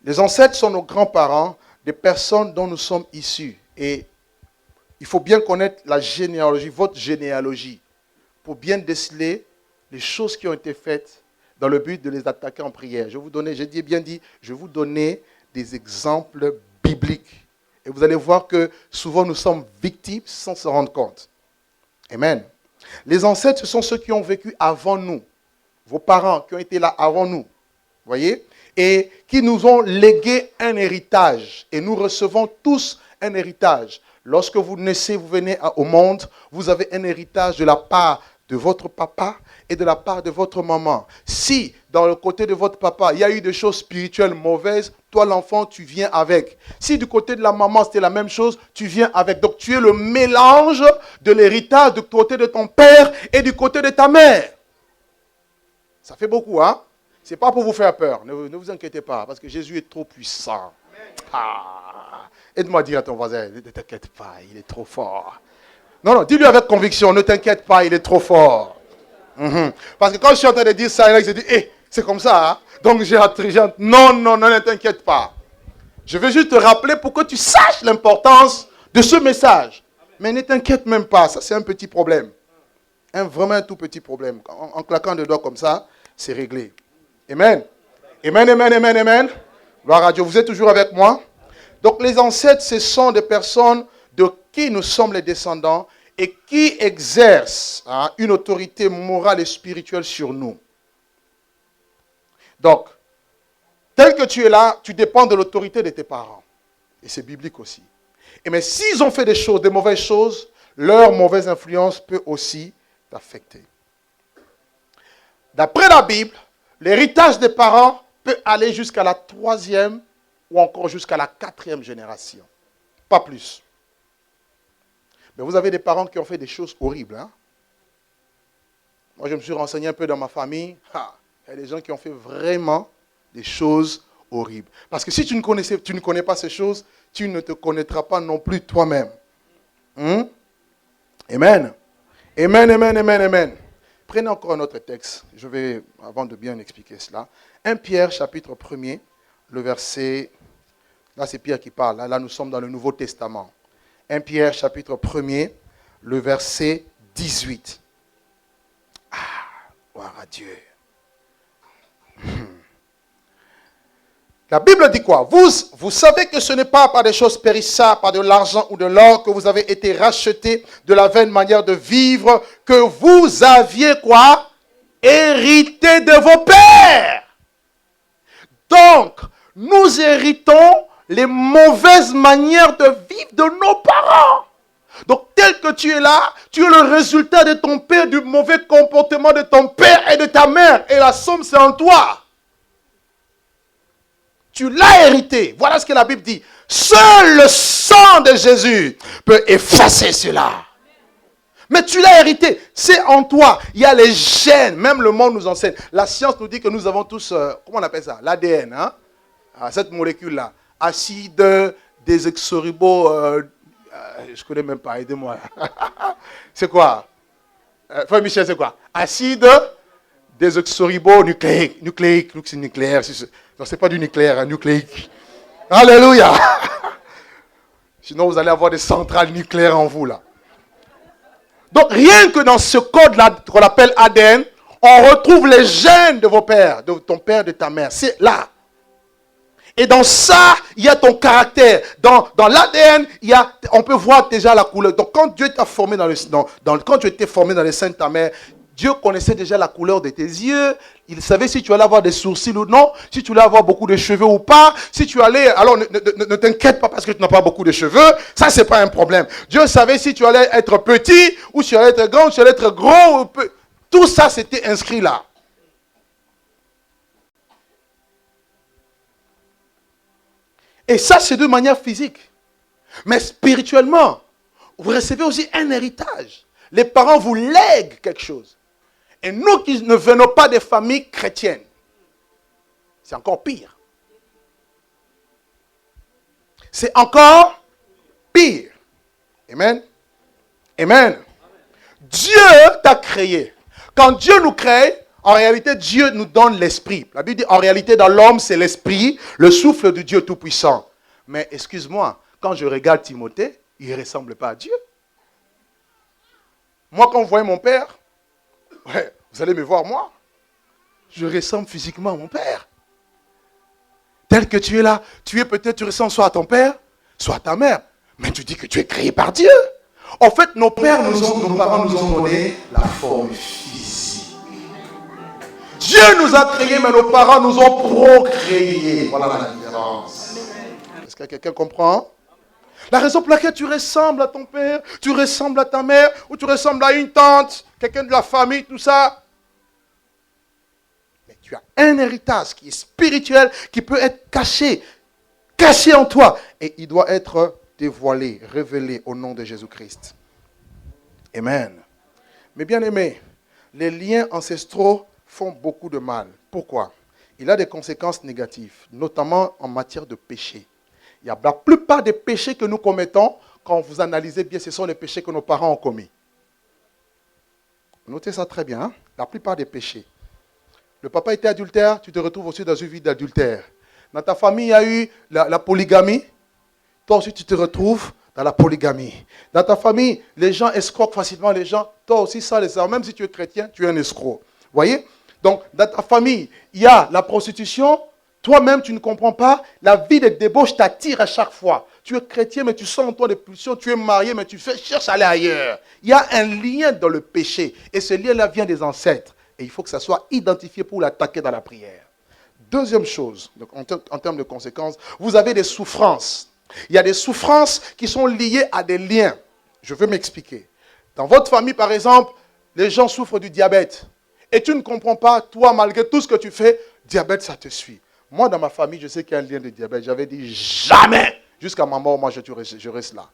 Les ancêtres sont nos grands-parents, des personnes dont nous sommes issus. Et il faut bien connaître la généalogie, votre généalogie, pour bien déceler les choses qui ont été faites dans le but de les attaquer en prière. Je vais vous donner des exemples bibliques. Et vous allez voir que souvent nous sommes victimes sans se rendre compte. Amen. Les ancêtres, ce sont ceux qui ont vécu avant nous. Vos parents qui ont été là avant nous. Voyez? Et qui nous ont légué un héritage. Et nous recevons tous un héritage. Lorsque vous naissez, vous venez au monde, vous avez un héritage de la part de votre papa et de la part de votre maman. Si, dans le côté de votre papa, il y a eu des choses spirituelles mauvaises, toi, l'enfant, tu viens avec. Si du côté de la maman, c'était la même chose, tu viens avec. Donc, tu es le mélange de l'héritage du côté de ton père et du côté de ta mère. Ça fait beaucoup, hein? Ce n'est pas pour vous faire peur. Ne vous inquiétez pas, parce que Jésus est trop puissant. Ah. Aide-moi à dire à ton voisin, ne t'inquiète pas, il est trop fort. Non, dis-lui avec conviction, ne t'inquiète pas, il est trop fort. Parce que quand je suis en train de dire ça, il se dit, c'est comme ça, hein? Donc j'ai non, ne t'inquiète pas. Je veux juste te rappeler pour que tu saches l'importance de ce message. Mais ne t'inquiète même pas, ça c'est un petit problème. Vraiment un tout petit problème. En claquant des doigts comme ça, c'est réglé. Amen. Amen. Gloire à Dieu, vous êtes toujours avec moi? Donc les ancêtres, ce sont des personnes de qui nous sommes les descendants et qui exercent une autorité morale et spirituelle sur nous. Donc, tel que tu es là, tu dépends de l'autorité de tes parents. Et c'est biblique aussi. Mais s'ils ont fait des mauvaises choses, leur mauvaise influence peut aussi t'affecter. D'après la Bible, l'héritage des parents peut aller jusqu'à la 3e ou encore jusqu'à la 4e génération. Pas plus. Mais vous avez des parents qui ont fait des choses horribles. Hein? Moi, je me suis renseigné un peu dans ma famille. Il y a des gens qui ont fait vraiment des choses horribles. Parce que si tu ne connais pas ces choses, tu ne te connaîtras pas non plus toi-même. Amen. Amen. Prenez encore un autre texte. Je vais, avant de bien expliquer cela. 1 Pierre, chapitre 1er, le verset... Là, c'est Pierre qui parle. Là, nous sommes dans le Nouveau Testament. 1 Pierre, chapitre 1er, le verset 18. Gloire à Dieu. La Bible dit quoi? Vous savez que ce n'est pas par des choses périssables, par de l'argent ou de l'or que vous avez été rachetés de la vaine manière de vivre que vous aviez quoi? Hérité de vos pères. Donc, nous héritons les mauvaises manières de vivre de nos parents. Donc, tel que tu es là, tu es le résultat de ton père, du mauvais comportement de ton père et de ta mère. Et la somme, c'est en toi. Tu l'as hérité. Voilà ce que la Bible dit. Seul le sang de Jésus peut effacer cela. Mais tu l'as hérité. C'est en toi. Il y a les gènes. Même le monde nous enseigne. La science nous dit que nous avons tous, comment on appelle ça? L'ADN. Hein? Cette molécule-là. Acide désoxyribo. Je ne connais même pas. Aidez-moi. C'est quoi? Frère Michel, c'est quoi? Acide désoxyribonucléique. Nucléique. C'est nucléaire. Non, ce n'est pas du nucléaire, un nucléique. Alléluia. Sinon, vous allez avoir des centrales nucléaires en vous, là. Donc, rien que dans ce code-là, qu'on appelle ADN, on retrouve les gènes de vos pères, de ton père, de ta mère. C'est là. Et dans ça, il y a ton caractère. Dans l'ADN, on peut voir déjà la couleur. Donc, quand Dieu t'a formé quand tu étais formé dans les seins de ta mère, Dieu connaissait déjà la couleur de tes yeux. Il savait si tu allais avoir des sourcils ou non, si tu allais avoir beaucoup de cheveux ou pas. Si tu allais, alors ne t'inquiète pas parce que tu n'as pas beaucoup de cheveux. Ça, c'est pas un problème. Dieu savait si tu allais être petit ou si tu allais être grand ou si tu allais être gros. Tout ça, c'était inscrit là. Et ça, c'est de manière physique. Mais spirituellement, vous recevez aussi un héritage. Les parents vous lèguent quelque chose. Et nous qui ne venons pas des familles chrétiennes, c'est encore pire. C'est encore pire. Amen. Amen. Dieu t'a créé. Quand Dieu nous crée, en réalité, Dieu nous donne l'esprit. La Bible dit, en réalité, dans l'homme, c'est l'esprit, le souffle de Dieu Tout-Puissant. Mais excuse-moi, quand je regarde Timothée, il ne ressemble pas à Dieu. Moi, quand vous voyez mon père, vous allez me voir moi. Je ressemble physiquement à mon père. Tel que tu es là, tu ressembles soit à ton père, soit à ta mère. Mais tu dis que tu es créé par Dieu. En fait, nos parents nous ont donné la forme physique. Dieu nous a créés, mais nos parents nous ont procréés. Voilà la différence. Est-ce que quelqu'un comprend? La raison pour laquelle tu ressembles à ton père, tu ressembles à ta mère, ou tu ressembles à une tante, quelqu'un de la famille, tout ça. Mais tu as un héritage qui est spirituel, qui peut être caché en toi. Et il doit être dévoilé, révélé au nom de Jésus-Christ. Amen. Mais bien aimés, les liens ancestraux font beaucoup de mal. Pourquoi? Il a des conséquences négatives, notamment en matière de péché. Il y a la plupart des péchés que nous commettons, quand vous analysez bien, ce sont les péchés que nos parents ont commis. Notez ça très bien, hein? La plupart des péchés. Le papa était adultère, tu te retrouves aussi dans une vie d'adultère. Dans ta famille, il y a eu la polygamie. Toi aussi, tu te retrouves dans la polygamie. Dans ta famille, les gens escroquent facilement les gens. Toi aussi, ça, les gens, même si tu es chrétien, tu es un escroc. Vous voyez? Donc, dans ta famille, il y a la prostitution. Toi-même, tu ne comprends pas. La vie de débauche t'attire à chaque fois. Tu es chrétien, mais tu sens en toi des pulsions. Tu es marié, mais tu cherches à aller ailleurs. Il y a un lien dans le péché. Et ce lien-là vient des ancêtres. Et il faut que ça soit identifié pour l'attaquer dans la prière. Deuxième chose, donc en termes de conséquences, vous avez des souffrances. Il y a des souffrances qui sont liées à des liens. Je veux m'expliquer. Dans votre famille, par exemple, les gens souffrent du diabète. Et tu ne comprends pas, toi, malgré tout ce que tu fais, diabète, ça te suit. Moi, dans ma famille, je sais qu'il y a un lien de diabète. J'avais dit jamais, jusqu'à ma mort, moi, je reste là.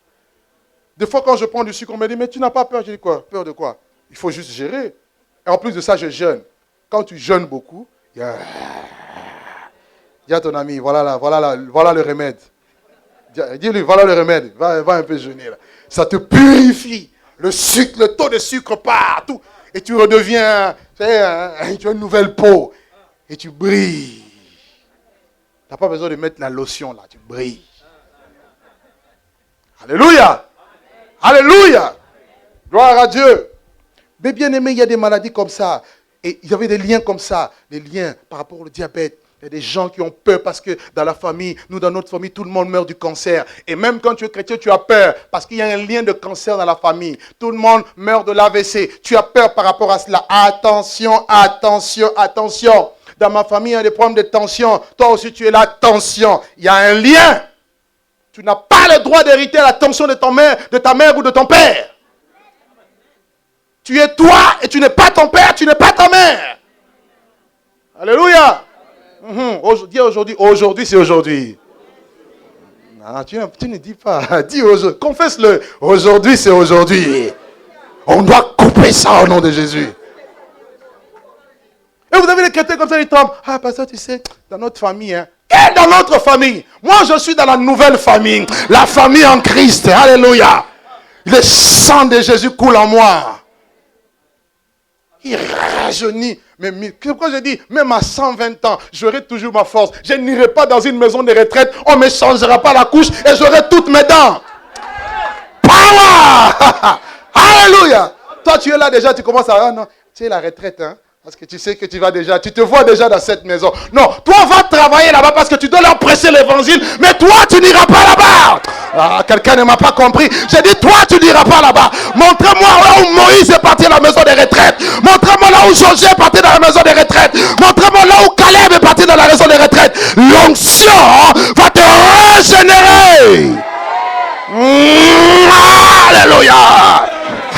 Des fois, quand je prends du sucre, on me dit, mais tu n'as pas peur. Je dis quoi? Peur de quoi? Il faut juste gérer. Et en plus de ça, je jeûne. Quand tu jeûnes beaucoup, il y a ton ami, voilà le remède. Dis-lui, voilà le remède. Va un peu jeûner. Là. Ça te purifie. Le taux de sucre partout. Et tu redeviens, tu as une nouvelle peau. Et tu brilles. Tu n'as pas besoin de mettre la lotion là. Tu brilles. Alléluia. Alléluia. Gloire à Dieu. Mais bien aimé, il y a des maladies comme ça. Et il y avait des liens comme ça. Des liens par rapport au diabète. Il y a des gens qui ont peur parce que dans la famille, nous dans notre famille, tout le monde meurt du cancer. Et même quand tu es chrétien, tu as peur parce qu'il y a un lien de cancer dans la famille. Tout le monde meurt de l'AVC. Tu as peur par rapport à cela. Attention, attention, attention. Dans ma famille, il y a des problèmes de tension. Toi aussi, tu es là, tension. Il y a un lien. Tu n'as pas le droit d'hériter la tension de ta mère ou de ton père. Tu es toi et tu n'es pas ton père, tu n'es pas ta mère. Alléluia. Dis aujourd'hui c'est aujourd'hui. Non, tu ne dis pas. Dis aujourd'hui, confesse-le. Aujourd'hui c'est aujourd'hui. On doit couper ça au nom de Jésus. Et vous avez les chrétiens comme ça, ils tombent. Ah, pasteur, tu sais, dans notre famille, hein. Et dans notre famille. Moi, je suis dans la nouvelle famille. La famille en Christ. Alléluia. Le sang de Jésus coule en moi. Il rajeunit. Mais pourquoi je dis, même à 120 ans, j'aurai toujours ma force. Je n'irai pas dans une maison de retraite. On ne me changera pas la couche et j'aurai toutes mes dents. Power! Alléluia. Toi, tu es là déjà, tu commences à... Ah non, tu es la retraite, hein. Parce que tu sais que tu te vois déjà dans cette maison. Non, toi va travailler là-bas parce que tu dois leur prêcher l'évangile. Mais toi, tu n'iras pas là-bas. Ah, quelqu'un ne m'a pas compris. J'ai dit, toi, tu n'iras pas là-bas. Montrez-moi là où Moïse est parti à la maison des retraites. Montrez-moi là où Josué est parti dans la maison des retraites. Montrez-moi là où Caleb est parti dans la maison des retraites. L'onction va te régénérer. Alléluia.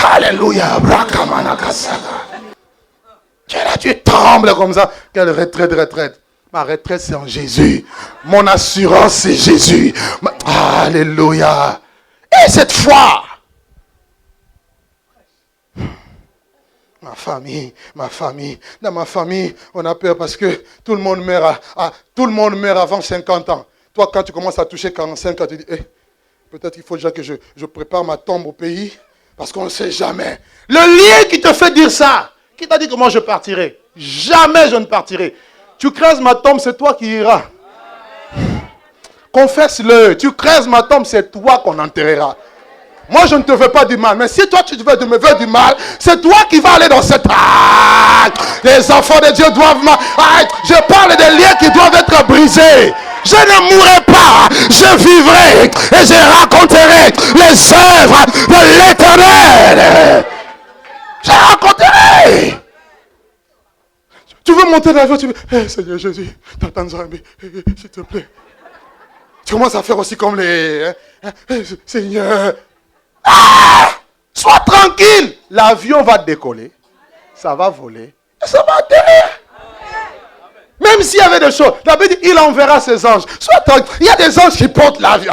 Alléluia. Brakamanakasaga. Là, tu trembles comme ça. Quelle retraite. Ma retraite, c'est en Jésus. Mon assurance, c'est Jésus. Alléluia. Et cette foi. Ma famille. Dans ma famille, on a peur parce que tout le monde meurt avant 50 ans. Toi, quand tu commences à toucher 45 ans, tu dis, peut-être qu'il faut déjà que je prépare ma tombe au pays. Parce qu'on ne sait jamais. Le lien qui te fait dire ça. Qui t'a dit que moi je partirai? Jamais je ne partirai. Tu creuses ma tombe, c'est toi qui iras. Confesse-le. Tu creuses ma tombe, c'est toi qu'on enterrera. Moi, je ne te veux pas du mal. Mais si toi, tu me veux du mal, c'est toi qui vas aller dans cette... Les enfants de Dieu doivent... Je parle des liens qui doivent être brisés. Je ne mourrai pas. Je vivrai et je raconterai les œuvres de l'Éternel. Je raconterai. Tu veux monter dans l'avion, tu veux... Seigneur Jésus, t'attends, s'il te plaît. tu commences à faire aussi comme les... Seigneur, sois tranquille. L'avion va décoller, ça va voler, et ça va atterrir. Même s'il y avait des choses, la Bible dit, il enverra ses anges. Sois tranquille. Il y a des anges qui portent l'avion.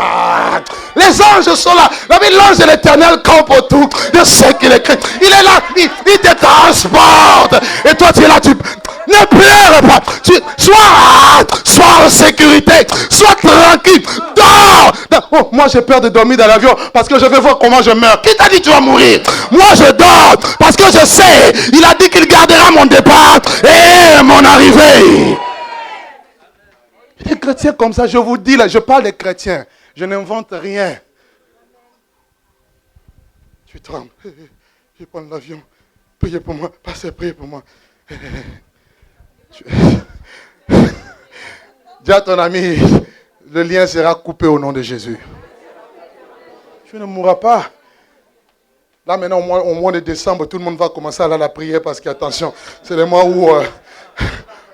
Les anges sont là. La Bible dit, l'ange de l'Éternel campe autour de ceux qui les craignent. Il est là, il te transporte. Et toi, tu es là, tu... Ne pleure pas. Sois en sécurité. Sois tranquille. Dors. Oh, moi, j'ai peur de dormir dans l'avion parce que je vais voir comment je meurs. Qui t'a dit tu vas mourir? Moi, je dors parce que je sais. Il a dit qu'il gardera mon départ et mon arrivée. Les chrétiens comme ça, je vous dis, là, je parle des chrétiens. Je n'invente rien. Tu trembles. Je prends l'avion. Priez pour moi. Passez, priez pour moi. Dis à ton ami, le lien sera coupé au nom de Jésus. Tu ne mourras pas. Là maintenant, au mois de décembre, tout le monde va commencer à aller à la prière parce qu'attention, c'est le mois où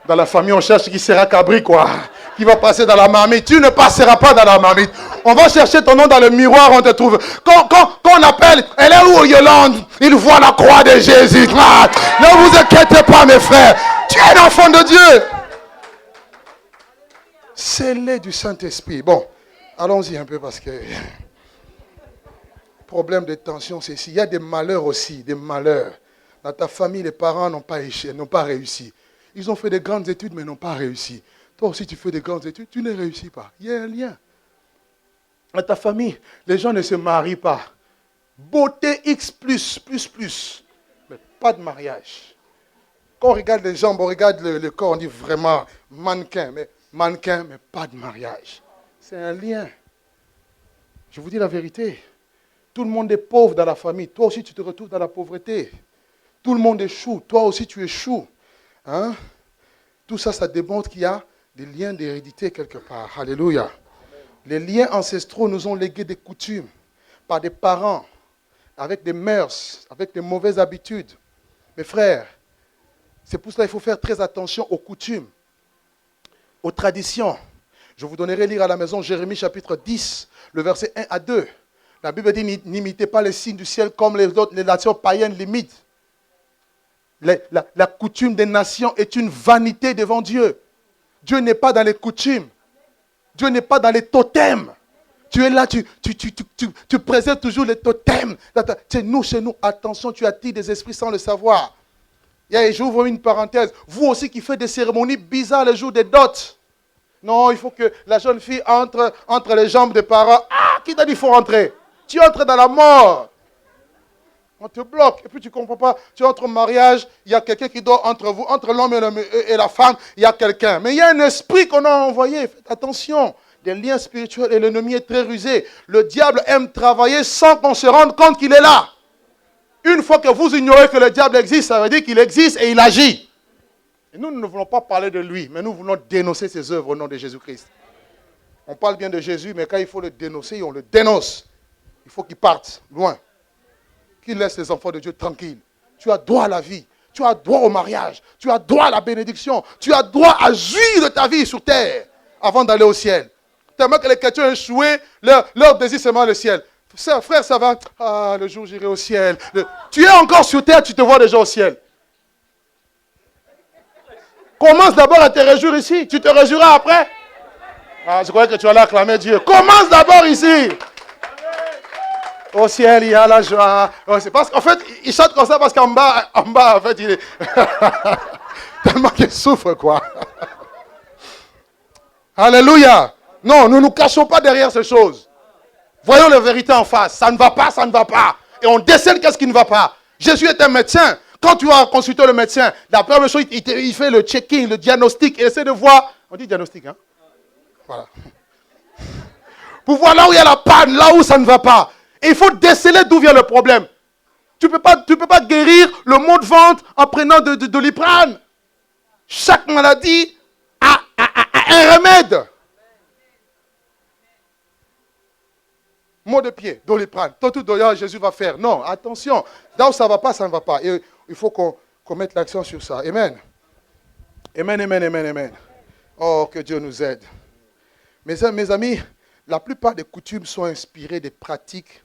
dans la famille on cherche qui sera cabri quoi. Qui va passer dans la marmite. Tu ne passeras pas dans la marmite. On va chercher ton nom dans le miroir, on te trouve. Quand on appelle, elle est où Yolande? Il voit la croix de Jésus. Ne vous inquiétez pas mes frères. Tu es l'enfant de Dieu. Scellé du Saint-Esprit. Bon, allons-y un peu parce que... Problème de tension, c'est ici. Il y a des malheurs aussi, des malheurs. Dans ta famille, les parents n'ont pas réussi. Ils ont fait de grandes études, mais n'ont pas réussi. Toi aussi, tu fais de grandes études, tu ne réussis pas. Il y a un lien. Dans ta famille, les gens ne se marient pas. Beauté X++, mais pas de mariage. Quand on regarde les jambes, on regarde le corps, on dit vraiment mannequin, mais pas de mariage. C'est un lien. Je vous dis la vérité. Tout le monde est pauvre dans la famille. Toi aussi, tu te retrouves dans la pauvreté. Tout le monde échoue. Toi aussi, tu échoues. Hein? Tout ça, ça démontre qu'il y a des liens d'hérédité quelque part. Alléluia. Les liens ancestraux nous ont légué des coutumes par des parents, avec des mœurs, avec des mauvaises habitudes. Mes frères, c'est pour cela qu'il faut faire très attention aux coutumes, aux traditions. Je vous donnerai lire à la maison Jérémie chapitre 10, le verset 1 à 2. La Bible dit, n'imitez pas les signes du ciel comme les nations païennes l'imitent. La coutume des nations est une vanité devant Dieu. Dieu n'est pas dans les coutumes. Dieu n'est pas dans les totems. Tu es là, tu présentes toujours les totems. Chez nous, attention, tu attires des esprits sans le savoir. Et j'ouvre une parenthèse. Vous aussi qui faites des cérémonies bizarres le jour des dots. Non, il faut que la jeune fille entre les jambes des parents. Ah, qui t'a dit qu'il faut rentrer? Tu entres dans la mort. On te bloque. Et puis tu ne comprends pas. Tu entres au mariage, il y a quelqu'un qui doit entre vous, entre l'homme et la femme, il y a quelqu'un. Mais il y a un esprit qu'on a envoyé. Faites attention. Des liens spirituels et l'ennemi est très rusé. Le diable aime travailler sans qu'on se rende compte qu'il est là. Une fois que vous ignorez que le diable existe, ça veut dire qu'il existe et il agit. Et nous ne voulons pas parler de lui, mais nous voulons dénoncer ses œuvres au nom de Jésus-Christ. On parle bien de Jésus, mais quand il faut le dénoncer, on le dénonce. Il faut qu'il parte loin. Qu'il laisse les enfants de Dieu tranquilles. Tu as droit à la vie. Tu as droit au mariage. Tu as droit à la bénédiction. Tu as droit à jouir de ta vie sur terre avant d'aller au ciel. Tellement que les chrétiens ont échoué, leur désir c'est le ciel. Frère, ça va. Ah, le jour j'irai au ciel. Tu es encore sur terre, tu te vois déjà au ciel. Commence d'abord à te réjouir ici. Tu te réjouiras après. Ah, je croyais que tu allais acclamer Dieu. Commence d'abord ici. Au ciel, il y a la joie. C'est parce qu'en fait, il chante comme ça parce qu'en bas, en fait, il est... tellement qu'il souffre, quoi. Alléluia. Non, nous ne nous cachons pas derrière ces choses. Voyons la vérité en face. Ça ne va pas, ça ne va pas. Et on décèle qu'est-ce qui ne va pas. Jésus est un médecin. Quand tu vas consulter le médecin, la première chose, il fait le checking, le diagnostic. Il essaie de voir... On dit diagnostic, hein? Voilà. Pour voir là où il y a la panne, là où ça ne va pas. Et il faut déceler d'où vient le problème. Tu ne peux pas guérir le maux de ventre en prenant de Doliprane. Chaque maladie a un remède. Maux de pied, Doliprane. Tout Jésus va faire. Non, attention. Là où ça ne va pas, ça ne va pas. Et il faut qu'on mette l'accent sur ça. Amen. Amen, amen, amen, amen. Oh, que Dieu nous aide. Mes amis, la plupart des coutumes sont inspirées des pratiques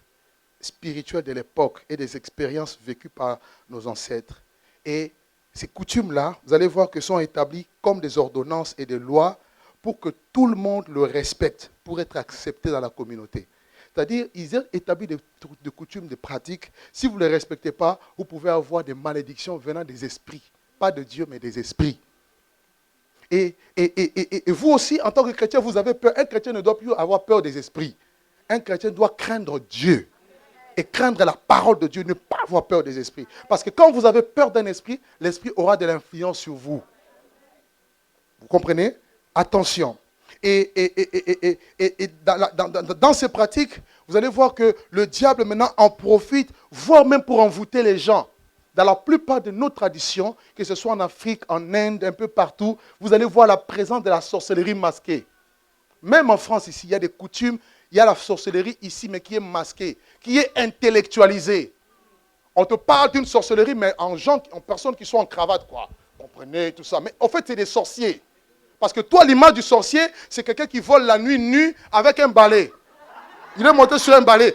spirituelles de l'époque et des expériences vécues par nos ancêtres. Et ces coutumes-là, vous allez voir que sont établies comme des ordonnances et des lois pour que tout le monde le respecte, pour être accepté dans la communauté. C'est-à-dire, ils ont établi des coutumes, des pratiques. Si vous ne les respectez pas, vous pouvez avoir des malédictions venant des esprits. Pas de Dieu, mais des esprits. Et vous aussi, en tant que chrétien, vous avez peur. Un chrétien ne doit plus avoir peur des esprits. Un chrétien doit craindre Dieu. Et craindre la parole de Dieu, ne pas avoir peur des esprits. Parce que quand vous avez peur d'un esprit, l'esprit aura de l'influence sur vous. Vous comprenez? Attention. Et dans ces pratiques, vous allez voir que le diable maintenant en profite, voire même pour envoûter les gens. Dans la plupart de nos traditions, que ce soit en Afrique, en Inde, un peu partout, vous allez voir la présence de la sorcellerie masquée. Même en France, ici, il y a des coutumes, il y a la sorcellerie ici, mais qui est masquée, qui est intellectualisée. On te parle d'une sorcellerie, mais en personnes qui sont en cravate, quoi. Vous comprenez, tout ça. Mais en fait, c'est des sorciers. Parce que toi, l'image du sorcier, c'est quelqu'un qui vole la nuit nu avec un balai. Il est monté sur un balai.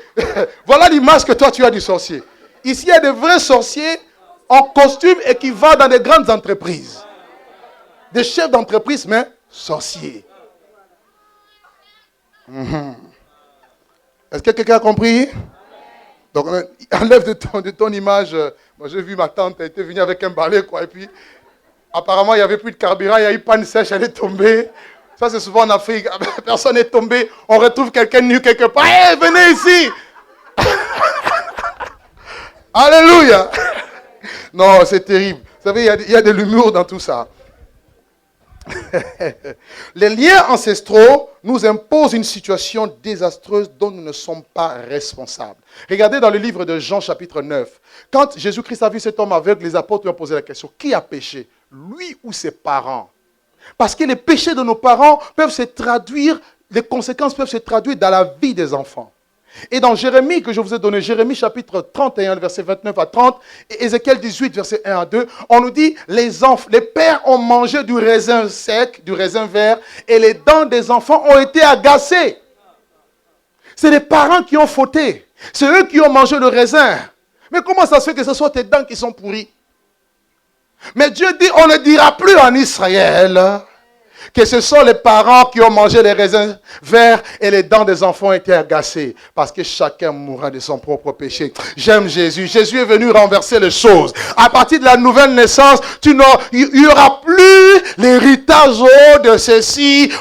Voilà l'image que toi, tu as du sorcier. Ici, il y a des vrais sorciers en costume et qui vont dans des grandes entreprises. Des chefs d'entreprise, mais sorciers. Est-ce que quelqu'un a compris? Donc, enlève de ton image. Moi, j'ai vu ma tante, elle était venue avec un balai, quoi. Et puis, apparemment, il n'y avait plus de carburant, il y a eu panne sèche, elle est tombée. Ça, c'est souvent en Afrique. Personne n'est tombé. On retrouve quelqu'un nu quelque part. Hey, venez ici! Alléluia! Non, c'est terrible. Vous savez, il y a de l'humour dans tout ça. Les liens ancestraux nous imposent une situation désastreuse dont nous ne sommes pas responsables. Regardez dans le livre de Jean chapitre 9. Quand Jésus-Christ a vu cet homme aveugle, les apôtres lui ont posé la question, qui a péché, lui ou ses parents? Parce que les péchés de nos parents peuvent se traduire, les conséquences peuvent se traduire dans la vie des enfants. Et dans Jérémie que je vous ai donné, Jérémie chapitre 31, verset 29 à 30, et Ézéchiel 18, verset 1 à 2, on nous dit, les pères ont mangé du raisin sec, du raisin vert, et les dents des enfants ont été agacées. C'est les parents qui ont fauté. C'est eux qui ont mangé le raisin. Mais comment ça se fait que ce soit tes dents qui sont pourries? Mais Dieu dit, on ne dira plus en Israël que ce sont les parents qui ont mangé les raisins verts et les dents des enfants ont été agacées. Parce que chacun mourra de son propre péché. J'aime Jésus. Jésus est venu renverser les choses. À partir de la nouvelle naissance, il n'y aura plus l'héritage de ceci.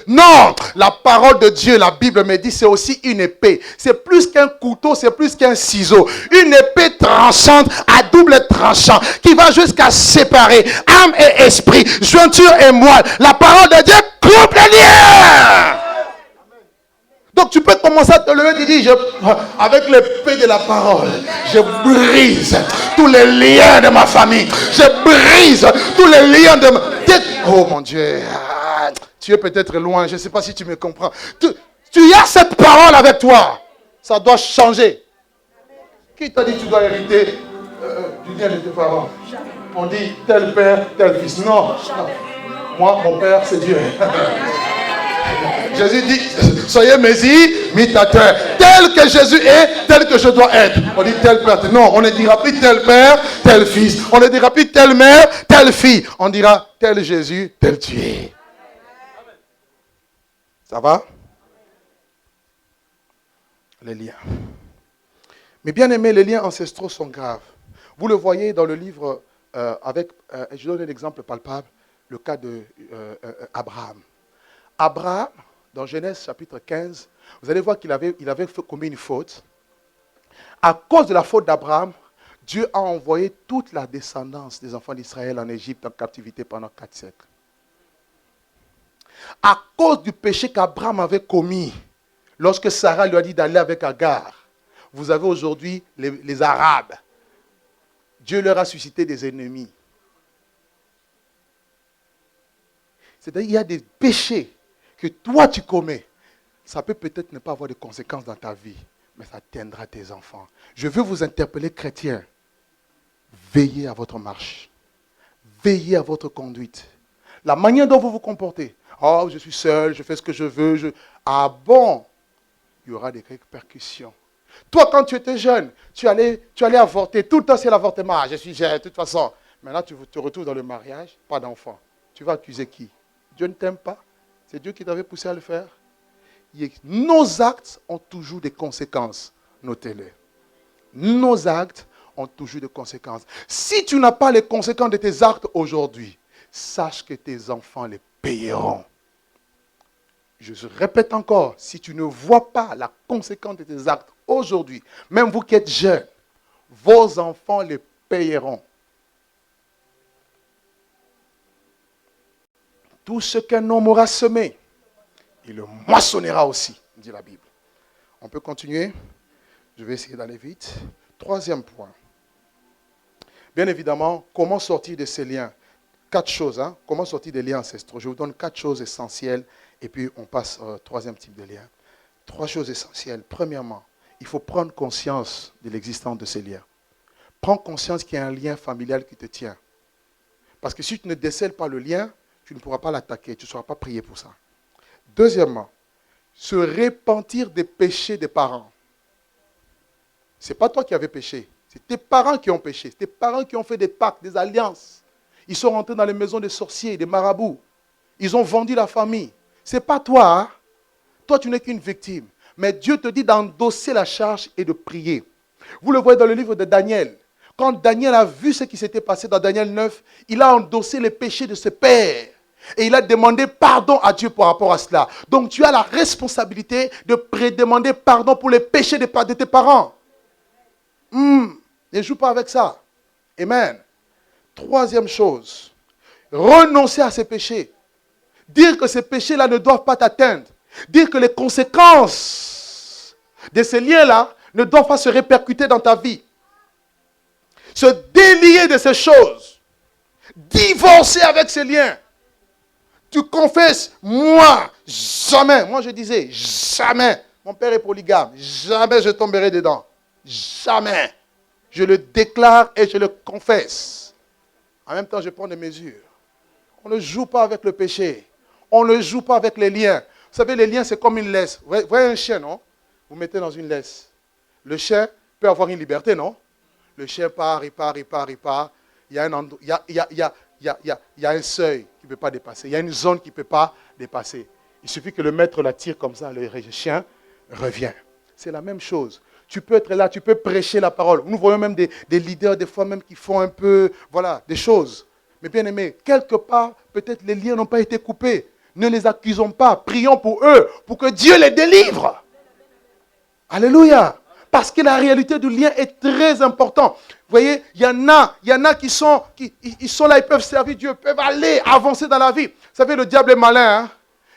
Non, la parole de Dieu, la Bible me dit, c'est aussi une épée. C'est plus qu'un couteau, c'est plus qu'un ciseau. Une épée tranchante à double tranchant qui va jusqu'à séparer âme et esprit, jointure et moelle. La parole de Dieu coupe les liens. Donc tu peux commencer à te lever et dire, avec l'épée de la parole, je brise tous les liens de ma famille. Je brise tous les liens de ma... Oh mon Dieu, tu es peut-être loin, je ne sais pas si tu me comprends. Tu as cette parole avec toi. Ça doit changer. Qui t'a dit que tu dois hériter du lien de tes parents? On dit tel père, tel fils. Non. Moi, mon père, c'est Dieu. Jésus dit, soyez mes imitateurs. Tel que Jésus est, tel que je dois être. On dit tel père. Non, on ne dira plus tel père, tel fils. On ne dira plus telle mère, telle fille. On dira tel Jésus, tel Dieu. Ça va? Les liens. Mais bien aimés, les liens ancestraux sont graves. Vous le voyez dans le livre je donne un exemple palpable. Le cas d'Abraham. Abraham, dans Genèse chapitre 15, vous allez voir qu'il avait commis une faute. À cause de la faute d'Abraham, Dieu a envoyé toute la descendance des enfants d'Israël en Égypte en captivité pendant 4 siècles. À cause du péché qu'Abraham avait commis, lorsque Sarah lui a dit d'aller avec Agar, vous avez aujourd'hui les Arabes. Dieu leur a suscité des ennemis. C'est-à-dire qu'il y a des péchés que toi tu commets. Ça peut peut-être ne pas avoir de conséquences dans ta vie, mais ça atteindra tes enfants. Je veux vous interpeller, chrétiens. Veillez à votre marche. Veillez à votre conduite. La manière dont vous vous comportez. Oh, je suis seul, je fais ce que je veux. Ah bon? Il y aura des répercussions. Toi, quand tu étais jeune, tu allais avorter. Tout le temps, c'est l'avortement. Ah, je suis jeune, de toute façon. Maintenant, tu te retrouves dans le mariage, pas d'enfant. Tu vas accuser qui? Dieu ne t'aime pas? C'est Dieu qui t'avait poussé à le faire? Nos actes ont toujours des conséquences. Notez-les. Nos actes ont toujours des conséquences. Si tu n'as pas les conséquences de tes actes aujourd'hui, sache que tes enfants les paieront. Je répète encore, si tu ne vois pas la conséquence de tes actes aujourd'hui, même vous qui êtes jeunes, vos enfants les paieront. Tout ce qu'un homme aura semé, il le moissonnera aussi, dit la Bible. On peut continuer? Je vais essayer d'aller vite. Troisième point. Bien évidemment, comment sortir de ces liens? 4 choses. Comment sortir des liens ancestraux? Je vous donne 4 choses essentielles et puis on passe au troisième type de lien. 3 choses essentielles. Premièrement, il faut prendre conscience de l'existence de ces liens. Prends conscience qu'il y a un lien familial qui te tient. Parce que si tu ne décèles pas le lien, tu ne pourras pas l'attaquer, tu ne sauras pas prier pour ça. Deuxièmement, se repentir des péchés des parents. Ce n'est pas toi qui avais péché, c'est tes parents qui ont péché, c'est tes parents qui ont fait des pactes, des alliances. Ils sont rentrés dans les maisons des sorciers, des marabouts. Ils ont vendu la famille. Ce n'est pas toi. Toi, tu n'es qu'une victime. Mais Dieu te dit d'endosser la charge et de prier. Vous le voyez dans le livre de Daniel. Quand Daniel a vu ce qui s'était passé dans Daniel 9, il a endossé les péchés de ses pères. Et il a demandé pardon à Dieu par rapport à cela. Donc tu as la responsabilité de demander pardon pour les péchés de tes parents. Ne joue pas avec ça. Amen. Troisième chose, renoncer à ces péchés. Dire que ces péchés-là ne doivent pas t'atteindre. Dire que les conséquences de ces liens-là ne doivent pas se répercuter dans ta vie. Se délier de ces choses. Divorcer avec ces liens. Tu confesses, moi, jamais. Moi, je disais, jamais. Mon père est polygame. Jamais je tomberai dedans. Jamais. Je le déclare et je le confesse. En même temps, je prends des mesures. On ne joue pas avec le péché. On ne joue pas avec les liens. Vous savez, les liens, c'est comme une laisse. Vous voyez un chien, non? Vous mettez dans une laisse. Le chien peut avoir une liberté, non? Le chien part, il part. Il y a un seuil qui ne peut pas dépasser. Il y a une zone qui ne peut pas dépasser. Il suffit que le maître la tire comme ça, le chien revient. C'est la même chose. Tu peux être là, tu peux prêcher la parole. Nous voyons même des leaders, des fois même, qui font un peu, voilà, des choses. Mais bien aimé, quelque part, peut-être les liens n'ont pas été coupés. Ne les accusons pas. Prions pour eux, pour que Dieu les délivre. Alléluia. Parce que la réalité du lien est très importante. Vous voyez, il y en a qui sont là, ils peuvent servir Dieu, peuvent aller, avancer dans la vie. Vous savez, le diable est malin.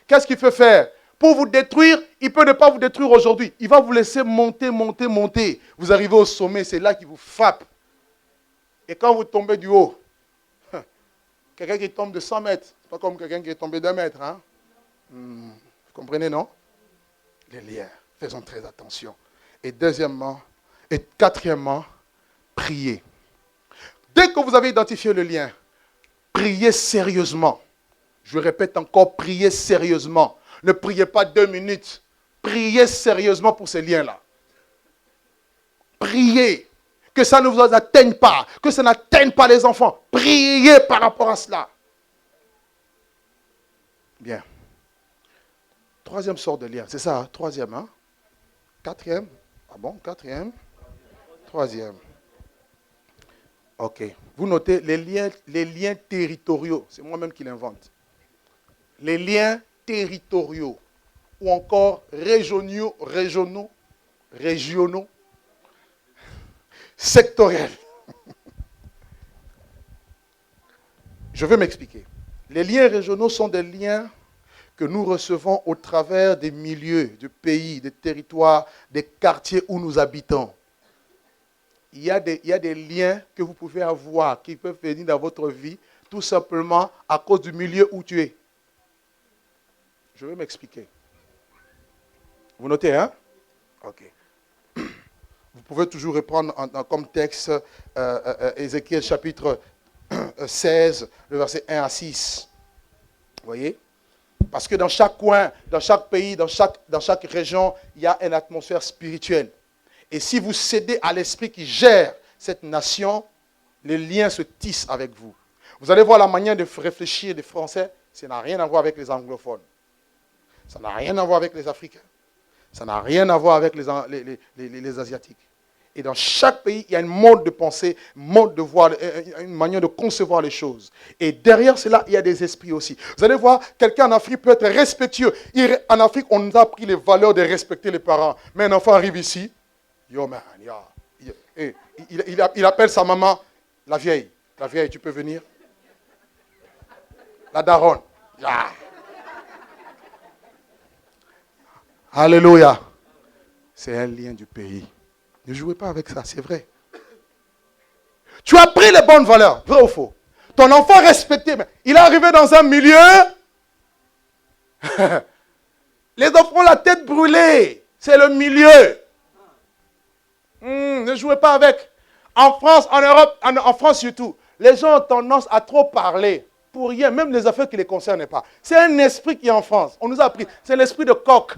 Qu'est-ce qu'il peut faire? Pour vous détruire, il peut ne pas vous détruire aujourd'hui. Il va vous laisser monter. Vous arrivez au sommet, c'est là qu'il vous frappe. Et quand vous tombez du haut, quelqu'un qui tombe de 100 mètres, c'est pas comme quelqu'un qui est tombé d'1 mètre. Vous comprenez, non? Les liens, faisons très attention. Et quatrièmement, priez. Dès que vous avez identifié le lien, priez sérieusement. Je répète encore, priez sérieusement. Ne priez pas 2 minutes. Priez sérieusement pour ces liens-là. Priez. Que ça ne vous atteigne pas. Que ça n'atteigne pas les enfants. Priez par rapport à cela. Bien. Troisième sorte de lien. C'est ça, troisième. Quatrième. Ah bon, quatrième. Troisième. Ok. Vous notez les liens territoriaux. C'est moi-même qui l'invente. Les liens territoriaux. Ou encore régionaux, sectoriels. Je vais m'expliquer. Les liens régionaux sont des liens que nous recevons au travers des milieux, du pays, des territoires, des quartiers où nous habitons. Il y a des liens que vous pouvez avoir, qui peuvent venir dans votre vie, tout simplement à cause du milieu où tu es. Je vais m'expliquer. Vous notez, hein? Ok. Vous pouvez toujours reprendre comme texte Ézéchiel chapitre 16, le verset 1 à 6. Vous voyez? Parce que dans chaque coin, dans chaque pays, dans chaque région, il y a une atmosphère spirituelle. Et si vous cédez à l'esprit qui gère cette nation, les liens se tissent avec vous. Vous allez voir la manière de réfléchir des Français, ça n'a rien à voir avec les anglophones. Ça n'a rien à voir avec les Africains. Ça n'a rien à voir avec les Asiatiques. Et dans chaque pays, il y a un mode de pensée, un mode de voir, une manière de concevoir les choses. Et derrière cela, il y a des esprits aussi. Vous allez voir, quelqu'un en Afrique peut être respectueux. En Afrique, on nous a appris les valeurs de respecter les parents. Mais un enfant arrive ici, yo man, il appelle sa maman, la vieille. La vieille, tu peux venir? La daronne. Yeah. Alléluia. C'est un lien du pays. Ne jouez pas avec ça, c'est vrai. Tu as pris les bonnes valeurs, vrai ou faux? Ton enfant respecté, mais il est arrivé dans un milieu. Les enfants ont la tête brûlée. C'est le milieu. Ne jouez pas avec. En France, en Europe, en France surtout, les gens ont tendance à trop parler. Pour rien, même les affaires qui ne les concernent pas. C'est un esprit qui est en France. On nous a appris. C'est l'esprit de coq.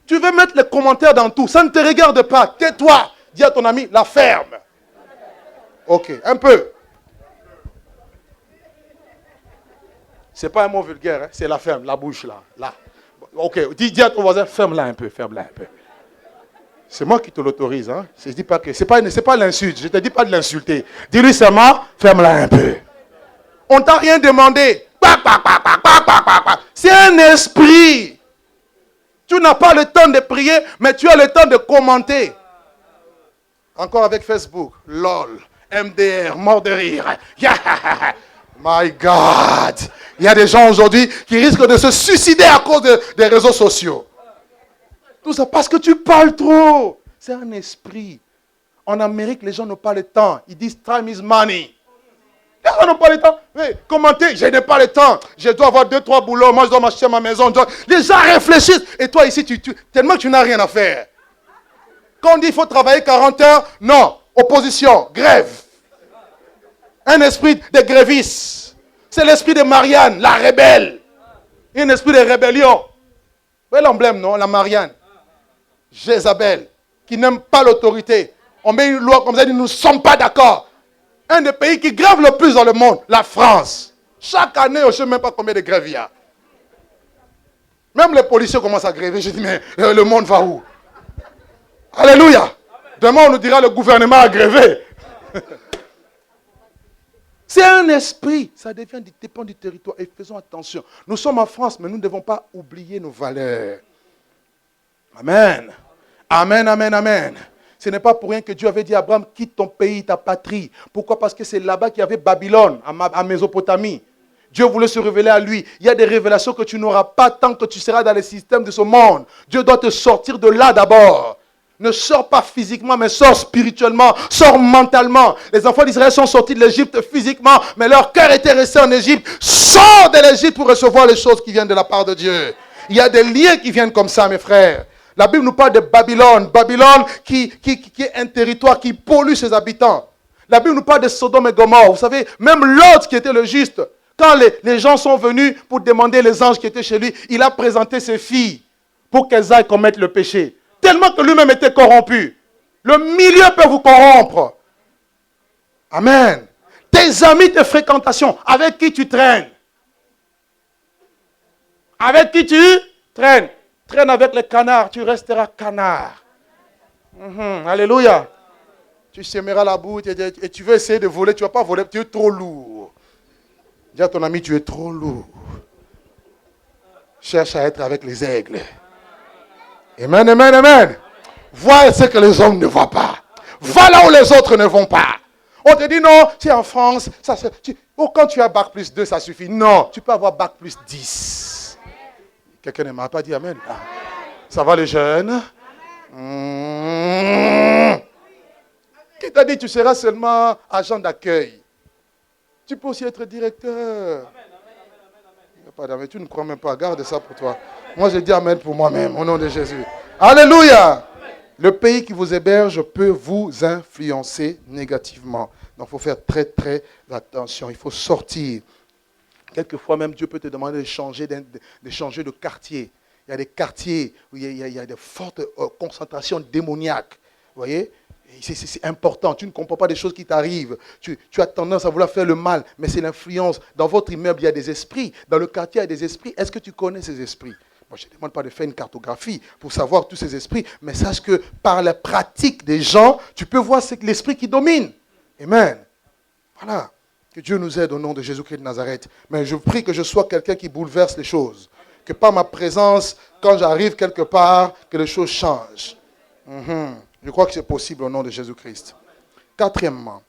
Tu veux mettre les commentaires dans tout. Ça ne te regarde pas. Tais-toi. Dis à ton ami, la ferme. Ok, un peu. C'est pas un mot vulgaire, hein? C'est la ferme, la bouche là. Là. Ok, dis à ton voisin, ferme-la un peu, ferme-la un peu. C'est moi qui te l'autorise. Hein? Je dis pas que c'est pas l'insulte. Je ne te dis pas de l'insulter. Dis-lui seulement, ferme-la un peu. On t'a rien demandé. C'est un esprit. Tu n'as pas le temps de prier, mais tu as le temps de commenter. Encore avec Facebook. LOL. MDR. Mort de rire. Yeah. My God. Il y a des gens aujourd'hui qui risquent de se suicider à cause des réseaux sociaux. Tout ça parce que tu parles trop. C'est un esprit. En Amérique, les gens n'ont pas le temps. Ils disent time is money. Les gens n'ont pas le temps. Mais commenter, je n'ai pas le temps. Je dois avoir 2-3 boulots. Moi, je dois m'acheter ma maison. Les gens réfléchissent. Et toi, ici, tellement que tu n'as rien à faire. Quand on dit qu'il faut travailler 40 heures, non. Opposition, grève. Un esprit de grévistes. C'est l'esprit de Marianne, la rebelle. Un esprit de rébellion. Vous voyez l'emblème, non? La Marianne. Jézabel, qui n'aime pas l'autorité. On met une loi comme ça, dit nous ne sommes pas d'accord. Un des pays qui grève le plus dans le monde, la France. Chaque année, je ne sais même pas combien de grèves il y a. Même les policiers commencent à gréver. Je dis, mais le monde va où? Alléluia. Demain, on nous dira le gouvernement a grévé. C'est un esprit. Ça dépend du territoire. Et faisons attention. Nous sommes en France, mais nous ne devons pas oublier nos valeurs. Amen. Amen, amen, amen. Ce n'est pas pour rien que Dieu avait dit à Abraham, quitte ton pays, ta patrie. Pourquoi? Parce que c'est là-bas qu'il y avait Babylone, à Mésopotamie. Dieu voulait se révéler à lui. Il y a des révélations que tu n'auras pas tant que tu seras dans le système de ce monde. Dieu doit te sortir de là d'abord. Ne sors pas physiquement, mais sors spirituellement, sors mentalement. Les enfants d'Israël sont sortis de l'Égypte physiquement, mais leur cœur était resté en Égypte. Sors de l'Égypte pour recevoir les choses qui viennent de la part de Dieu. Il y a des liens qui viennent comme ça, mes frères. La Bible nous parle de Babylone. Babylone qui est un territoire qui pollue ses habitants. La Bible nous parle de Sodome et Gomorrhe. Vous savez, même Lot qui était le juste, quand les gens sont venus pour demander les anges qui étaient chez lui, il a présenté ses filles pour qu'elles aillent commettre le péché. Tellement que lui-même était corrompu. Le milieu peut vous corrompre. Amen. Tes amis, tes fréquentations, avec qui tu traînes. Avec qui tu traînes. Traîne avec les canards, tu resteras canard. Alléluia. Tu sèmeras la boue et tu veux essayer de voler, tu ne vas pas voler, tu es trop lourd. Dis à ton ami, tu es trop lourd. Cherche à être avec les aigles. Amen, amen, amen. Vois ce que les hommes ne voient pas. Va là où les autres ne vont pas. On te dit non, tu es en France. Quand tu as bac plus 2, ça suffit. Non, tu peux avoir bac plus 10. Quelqu'un ne m'a pas dit amen. Ah. Ça va les jeunes? Qui t'a dit tu seras seulement agent d'accueil? Tu peux aussi être directeur. Amen. Tu ne crois même pas. Garde ça pour toi. Moi, je dis amen pour moi-même, au nom de Jésus. Alléluia. Amen. Le pays qui vous héberge peut vous influencer négativement. Donc, il faut faire très, très attention. Il faut sortir. Quelquefois même, Dieu peut te demander de changer de quartier. Il y a des quartiers où il y a de fortes concentrations démoniaques. Vous voyez? C'est important. Tu ne comprends pas des choses qui t'arrivent. Tu as tendance à vouloir faire le mal, mais c'est l'influence. Dans votre immeuble, il y a des esprits. Dans le quartier, il y a des esprits. Est-ce que tu connais ces esprits? Moi, je ne demande pas de faire une cartographie pour savoir tous ces esprits, mais sache que par la pratique des gens, tu peux voir c'est l'esprit qui domine. Amen. Voilà. Que Dieu nous aide au nom de Jésus-Christ de Nazareth. Mais je prie que je sois quelqu'un qui bouleverse les choses. Que par ma présence, quand j'arrive quelque part, que les choses changent. Je crois que c'est possible au nom de Jésus-Christ. Quatrièmement,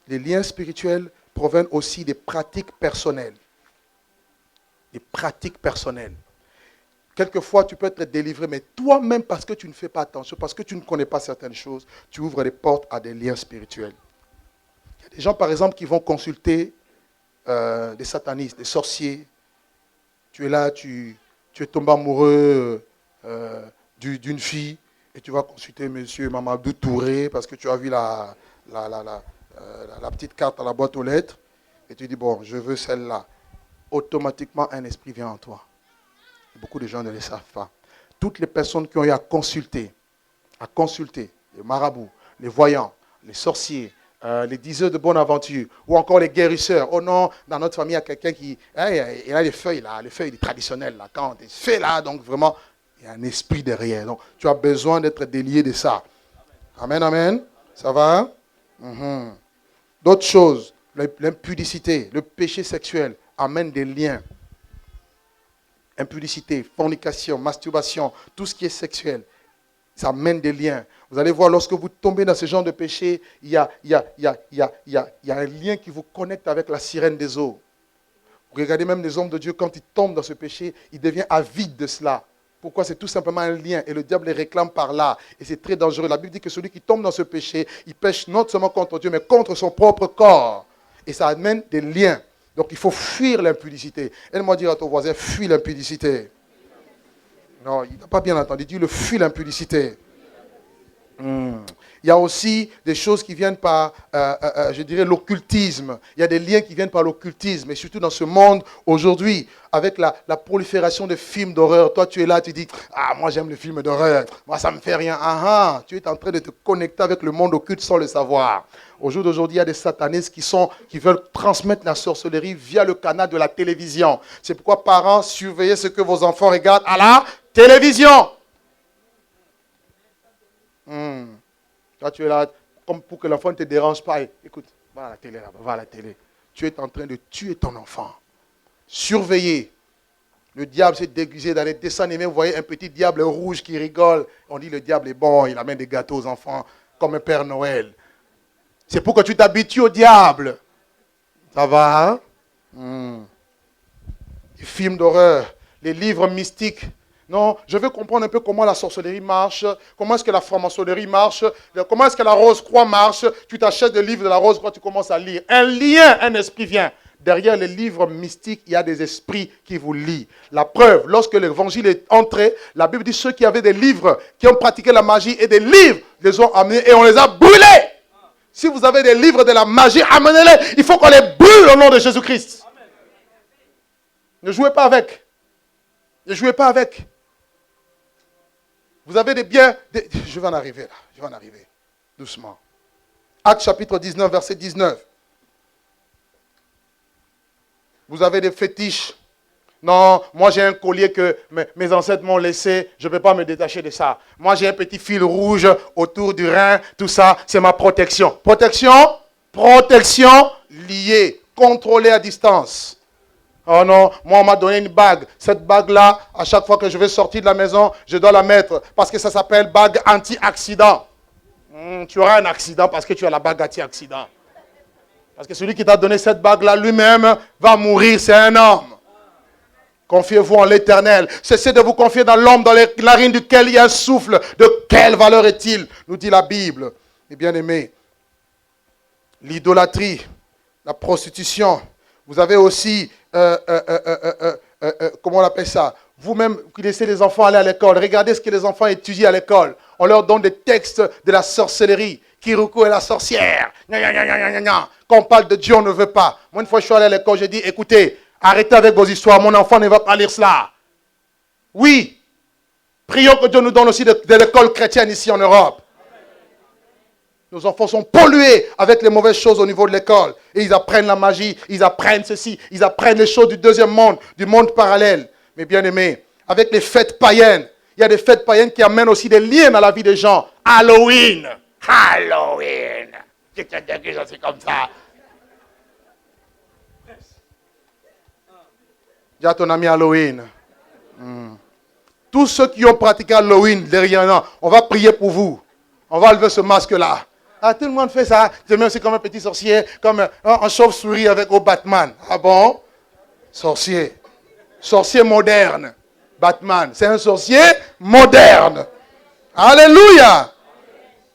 les liens spirituels proviennent aussi des pratiques personnelles. Des pratiques personnelles. Quelquefois, tu peux être délivré, mais toi-même, parce que tu ne fais pas attention, parce que tu ne connais pas certaines choses, tu ouvres les portes à des liens spirituels. Il y a des gens, par exemple, qui vont consulter des satanistes, des sorciers. Tu es là, tu es tombé amoureux d'une fille, et tu vas consulter monsieur Mamadou Touré, parce que tu as vu la petite carte à la boîte aux lettres, et tu dis, bon, je veux celle-là. Automatiquement, un esprit vient en toi. Beaucoup de gens ne le savent pas. Toutes les personnes qui ont eu à consulter, les marabouts, les voyants, les sorciers, les diseurs de bonne aventure, ou encore les guérisseurs. Oh non, dans notre famille, il y a quelqu'un qui... il a les feuilles là, les feuilles traditionnelles là. Quand on fait là, donc vraiment, il y a un esprit derrière. Donc, tu as besoin d'être délié de ça. Amen, amen. Ça va? D'autres choses, l'impudicité, le péché sexuel amène des liens. Impudicité, fornication, masturbation, tout ce qui est sexuel, ça amène des liens. Vous allez voir, lorsque vous tombez dans ce genre de péché, il y a un lien qui vous connecte avec la sirène des eaux. Vous regardez même les hommes de Dieu, quand ils tombent dans ce péché, ils deviennent avides de cela. Pourquoi? C'est tout simplement un lien. Et le diable les réclame par là. Et c'est très dangereux. La Bible dit que celui qui tombe dans ce péché, il pêche non seulement contre Dieu, mais contre son propre corps. Et ça amène des liens. Donc il faut fuir l'impudicité. Aide-moi à dire à ton voisin, fuis l'impudicité. Non, il n'a pas bien entendu. Dis-le, fuis l'impudicité. Il y a aussi des choses qui viennent par, je dirais, l'occultisme. Il y a des liens qui viennent par l'occultisme. Et surtout dans ce monde aujourd'hui, avec la prolifération de films d'horreur. Toi, tu es là, tu dis, ah, moi j'aime les films d'horreur. Moi, ça ne me fait rien. Tu es en train de te connecter avec le monde occulte sans le savoir. Au jour d'aujourd'hui, il y a des satanistes qui veulent transmettre la sorcellerie via le canal de la télévision. C'est pourquoi, parents, surveillez ce que vos enfants regardent à la télévision. Toi, tu es là, comme pour que l'enfant ne te dérange pas. Écoute, va à la télé là-bas, va à la télé. Tu es en train de tuer ton enfant. Surveillez. Le diable s'est déguisé dans les dessins animés. Vous voyez un petit diable rouge qui rigole. On dit le diable est bon, il amène des gâteaux aux enfants comme un Père Noël. C'est pour que tu t'habitues au diable. Ça va, hein? Les films d'horreur, les livres mystiques. Non, je veux comprendre un peu comment la sorcellerie marche, comment est-ce que la franc-maçonnerie marche, comment est-ce que la Rose-Croix marche. Tu t'achètes des livres de la Rose-Croix, tu commences à lire. Un lien, un esprit vient. Derrière les livres mystiques, il y a des esprits qui vous lient. La preuve, lorsque l'évangile est entré, la Bible dit ceux qui avaient des livres, qui ont pratiqué la magie et des livres, les ont amenés et on les a brûlés. Si vous avez des livres de la magie, amenez-les. Il faut qu'on les brûle au nom de Jésus-Christ. Ne jouez pas avec. Ne jouez pas avec. Vous avez des biens. Je vais en arriver là. Je vais en arriver. Doucement. Actes chapitre 19, verset 19. Vous avez des fétiches. Non, moi j'ai un collier que mes ancêtres m'ont laissé. Je ne peux pas me détacher de ça. Moi j'ai un petit fil rouge autour du rein. Tout ça, c'est ma protection. Protection liée. Contrôlée à distance. Oh non, moi on m'a donné une bague. Cette bague-là, à chaque fois que je vais sortir de la maison, je dois la mettre. Parce que ça s'appelle bague anti-accident. Tu auras un accident parce que tu as la bague anti-accident. Parce que celui qui t'a donné cette bague-là lui-même va mourir, c'est un homme. Confiez-vous en l'Éternel. Cessez de vous confier dans l'homme, dans les narines duquel il y a un souffle. De quelle valeur est-il? Nous dit la Bible. Et bien aimé, l'idolâtrie, la prostitution. Vous avez aussi, comment on appelle ça? Vous-même qui laissez les enfants aller à l'école. Regardez ce que les enfants étudient à l'école. On leur donne des textes de la sorcellerie. Kiruko est la sorcière. Quand on parle de Dieu, on ne veut pas. Moi, une fois, je suis allé à l'école, j'ai dit, écoutez, Arrêtez avec vos histoires. Mon enfant ne va pas lire cela. Oui. Prions que Dieu nous donne aussi de l'école chrétienne ici en Europe. Nos enfants sont pollués avec les mauvaises choses au niveau de l'école. Et ils apprennent la magie, ils apprennent ceci, ils apprennent les choses du deuxième monde, du monde parallèle. Mais bien aimés, avec les fêtes païennes, il y a des fêtes païennes qui amènent aussi des liens dans la vie des gens. Halloween. Halloween. Tu te déguises aussi comme ça. Dis à ton ami Halloween. Tous ceux qui ont pratiqué Halloween, derrière nous, on va prier pour vous. On va lever ce masque-là. Ah, tout le monde fait ça. Je mets aussi comme un petit sorcier, comme un chauve-souris avec au Batman. Ah bon? Sorcier. Sorcier moderne. Batman, c'est un sorcier moderne. Alléluia.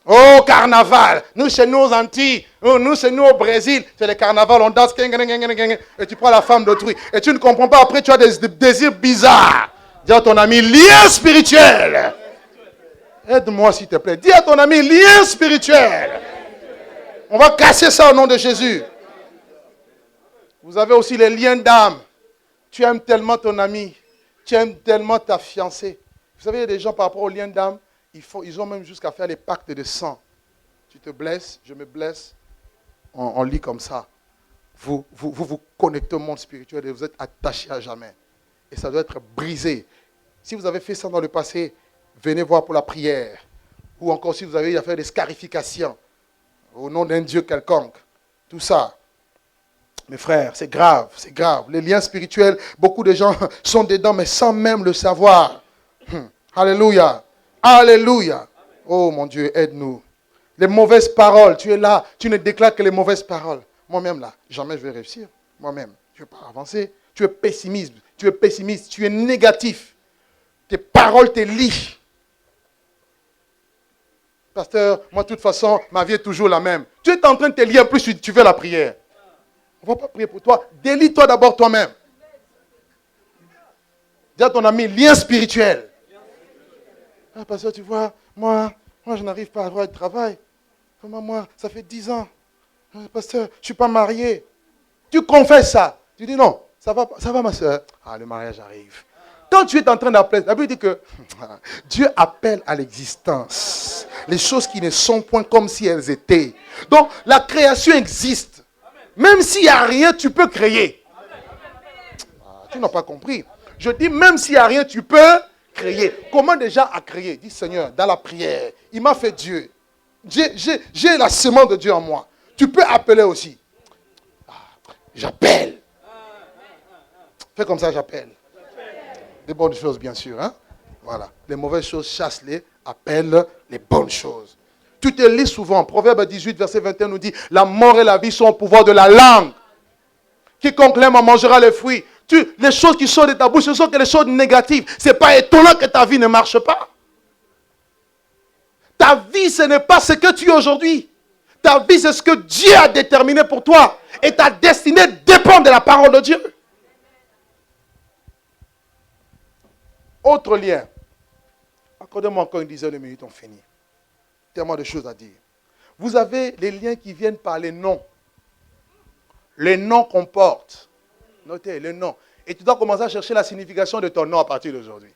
Oh, carnaval. Nous, chez nous aux Antilles, nous, chez nous au Brésil, c'est le carnaval, on danse. Et tu prends la femme d'autrui. Et tu ne comprends pas, après tu as des désirs bizarres. Dis à ton ami, lien spirituel. Aide-moi s'il te plaît. Dis à ton ami, lien spirituel. On va casser ça au nom de Jésus. Vous avez aussi les liens d'âme. Tu aimes tellement ton ami. Tu aimes tellement ta fiancée. Vous savez, il y a des gens par rapport aux liens d'âme, ils ont même jusqu'à faire les pactes de sang. Tu te blesses, je me blesse. On lit comme ça. Vous connectez au monde spirituel et vous êtes attachés à jamais. Et ça doit être brisé. Si vous avez fait ça dans le passé, venez voir pour la prière. Ou encore si vous avez eu à faire des scarifications au nom d'un Dieu quelconque. Tout ça. Mes frères, c'est grave, c'est grave. Les liens spirituels, beaucoup de gens sont dedans, mais sans même le savoir. Alléluia. Alléluia. Oh mon Dieu, aide-nous. Les mauvaises paroles, tu es là, tu ne déclares que les mauvaises paroles. Moi-même là, jamais je vais réussir. Moi-même, je ne vais pas avancer. Tu es pessimiste, tu es négatif. Tes paroles te lient. Pasteur, moi de toute façon, ma vie est toujours la même. Tu es en train de te lier, en plus tu fais la prière. On ne va pas prier pour toi. Délie-toi d'abord toi-même. Dis à ton ami, lien spirituel. Ah, pasteur, tu vois, moi je n'arrive pas à avoir de travail. Moi, ça fait 10 ans. Pasteur, je ne suis pas marié. Tu confesses ça. Tu dis non, ça va ma soeur. Ah, le mariage arrive. Quand tu es en train d'appeler, la Bible dit que Dieu appelle à l'existence les choses qui ne sont point comme si elles étaient. Donc, la création existe. Même s'il n'y a rien, tu peux créer. Ah, tu n'as pas compris. Je dis, même s'il n'y a rien, tu peux créer. Comment déjà à créer? Dis, Seigneur, dans la prière, il m'a fait Dieu. J'ai la semence de Dieu en moi. Tu peux appeler aussi. Ah, j'appelle. Fais comme ça, j'appelle. Des bonnes choses, bien sûr. Hein? Voilà. Les mauvaises choses, chasse-les, appelle les bonnes choses. Tu te lis souvent. Proverbe 18, verset 21 nous dit, la mort et la vie sont au pouvoir de la langue. Quiconque l'aime en mangera les fruits. Les choses qui sortent de ta bouche, ce sont que les choses négatives. Ce n'est pas étonnant que ta vie ne marche pas. Ta vie, ce n'est pas ce que tu es aujourd'hui. Ta vie, c'est ce que Dieu a déterminé pour toi. Et ta destinée dépend de la parole de Dieu. Autre lien. Accordez-moi encore une dizaine de minutes, on finit. Tellement de choses à dire. Vous avez les liens qui viennent par les noms. Les noms qu'on porte. Notez, les noms. Et tu dois commencer à chercher la signification de ton nom à partir d'aujourd'hui.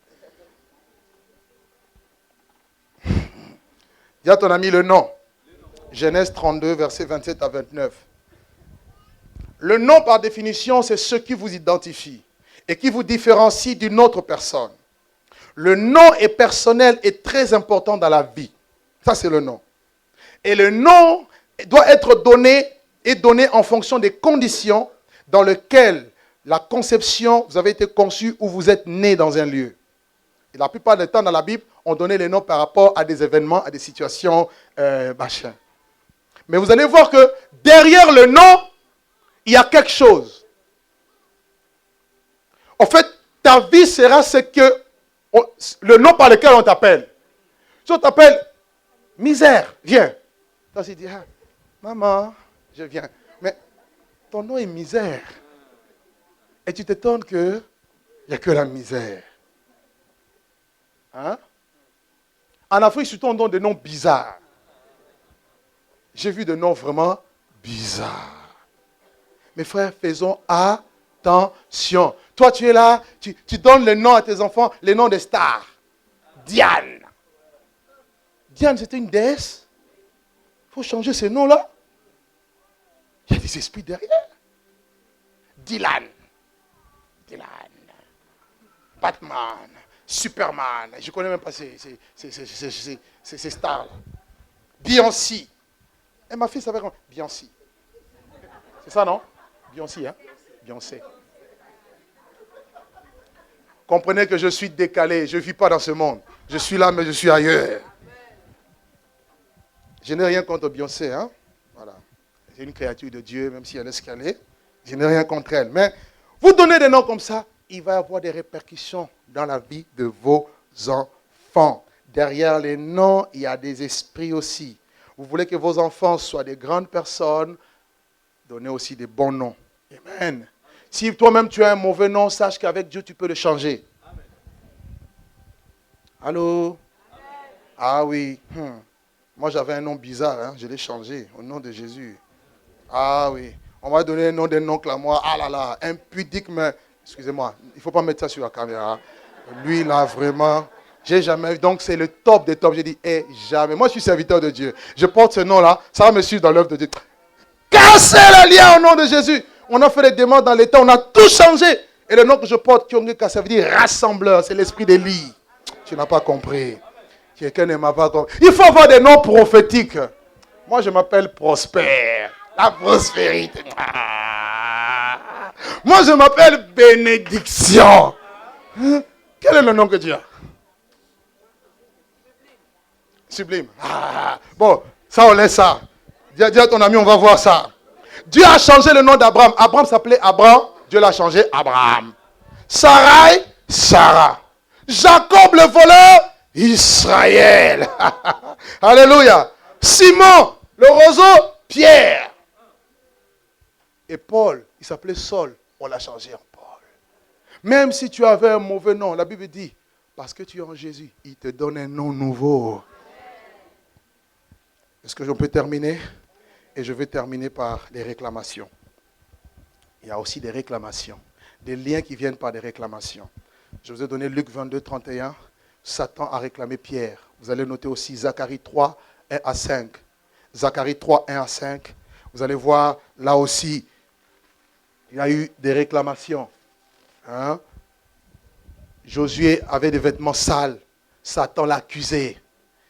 Dis à ton ami le nom. Genèse 32, versets 27 à 29. Le nom, par définition, c'est ce qui vous identifie et qui vous différencie d'une autre personne. Le nom est personnel et très important dans la vie. Ça, c'est le nom. Et le nom doit être donné en fonction des conditions dans lesquelles la conception, vous avez été conçu ou vous êtes né dans un lieu. Et la plupart du temps, dans la Bible, on donnait les noms par rapport à des événements, à des situations, machin. Mais vous allez voir que derrière le nom, il y a quelque chose. En fait, ta vie sera ce que le nom par lequel on t'appelle. Si on t'appelle misère, viens. Toi, tu dis, ah, maman, je viens. Mais ton nom est misère. Et tu t'étonnes qu'il n'y a que la misère. Hein? En Afrique, surtout, on donne des noms bizarres. J'ai vu des noms vraiment bizarres. Mes frères, faisons attention. Toi, tu es là, tu donnes les noms à tes enfants, les noms des stars. Diane. Diane, c'était une déesse. Il faut changer ces noms-là. Il y a des esprits derrière. Dylan. Batman. Superman. Je ne connais même pas ces stars-là. Beyoncé. Et ma fille s'appelle comment? Beyoncé. C'est ça, non? Beyoncé, hein? Beyoncé. Comprenez que je suis décalé. Je ne vis pas dans ce monde. Je suis là, mais je suis ailleurs. Je n'ai rien contre Beyoncé, hein? Voilà. C'est une créature de Dieu, même si elle est escalée. Je n'ai rien contre elle. Mais vous donnez des noms comme ça, il va y avoir des répercussions dans la vie de vos enfants. Derrière les noms, il y a des esprits aussi. Vous voulez que vos enfants soient des grandes personnes, donnez aussi des bons noms. Amen. Si toi-même tu as un mauvais nom, sache qu'avec Dieu tu peux le changer. Amen. Allô? Amen. Ah oui. Moi j'avais un nom bizarre, hein? Je l'ai changé au nom de Jésus. Ah oui. On m'a donné un nom d'un oncle à moi. Ah là là, impudique, mais... Excusez-moi, il ne faut pas mettre ça sur la caméra. Lui, là, vraiment... J'ai jamais... Donc, c'est le top des tops. J'ai dit, jamais. Moi, je suis serviteur de Dieu. Je porte ce nom-là. Ça va me suivre dans l'œuvre de Dieu. Cassez le lien au nom de Jésus. On a fait des demandes dans l'état. On a tout changé. Et le nom que je porte, Kyongeka, ça veut dire rassembleur. C'est l'esprit d'Élie. Tu n'as pas compris. Quelqu'un ne m'a pas compris. Il faut avoir des noms prophétiques. Moi, je m'appelle Prosper. La prospérité. Moi, je m'appelle Bénédiction. Quel est le nom que Dieu a? Sublime. Bon, ça, on laisse ça. Dis à ton ami, on va voir ça. Dieu a changé le nom d'Abraham. Abraham s'appelait Abraham. Dieu l'a changé Abraham. Sarai, Sarah. Jacob le voleur, Israël. Alléluia. Simon, le roseau, Pierre. Et Paul, il s'appelait Saul. On l'a changé en Paul. Même si tu avais un mauvais nom, la Bible dit, parce que tu es en Jésus, il te donne un nom nouveau. Est-ce que je peux terminer? Et je vais terminer par les réclamations. Il y a aussi des réclamations. Des liens qui viennent par des réclamations. Je vous ai donné Luc 22, 31. Satan a réclamé Pierre. Vous allez noter aussi Zacharie 3, 1 à 5. Zacharie 3, 1 à 5. Vous allez voir, là aussi, il y a eu des réclamations. Hein? Josué avait des vêtements sales. Satan l'a accusé.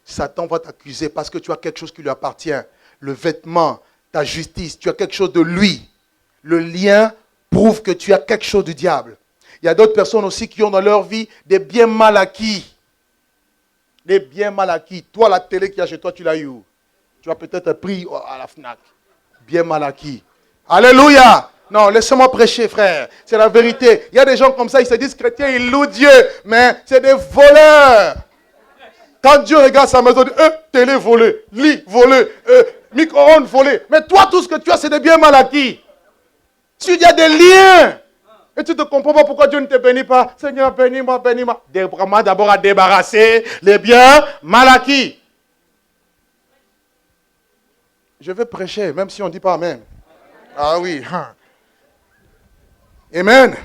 Satan va t'accuser parce que tu as quelque chose qui lui appartient. Le vêtement, ta justice, tu as quelque chose de lui. Le lien prouve que tu as quelque chose du diable. Il y a d'autres personnes aussi qui ont dans leur vie des biens mal acquis. Des biens mal acquis. Toi, la télé qu'il y a chez toi, tu l'as eu où? Tu as peut-être pris à la FNAC. Bien mal acquis. Alléluia! Non, laissez-moi prêcher, frère. C'est la vérité. Il y a des gens comme ça, ils se disent chrétiens, ils louent Dieu. Mais c'est des voleurs. Quand Dieu regarde sa maison, il dit, télé volée, lit volé, micro-ondes volé. Mais toi, tout ce que tu as, c'est des biens mal acquis. Il y a des liens. Et tu ne comprends pas pourquoi Dieu ne te bénit pas. Seigneur, bénis-moi, bénis-moi. Moi d'abord à débarrasser les biens mal acquis. Je vais prêcher, même si on ne dit pas Amen. Ah oui. Amen.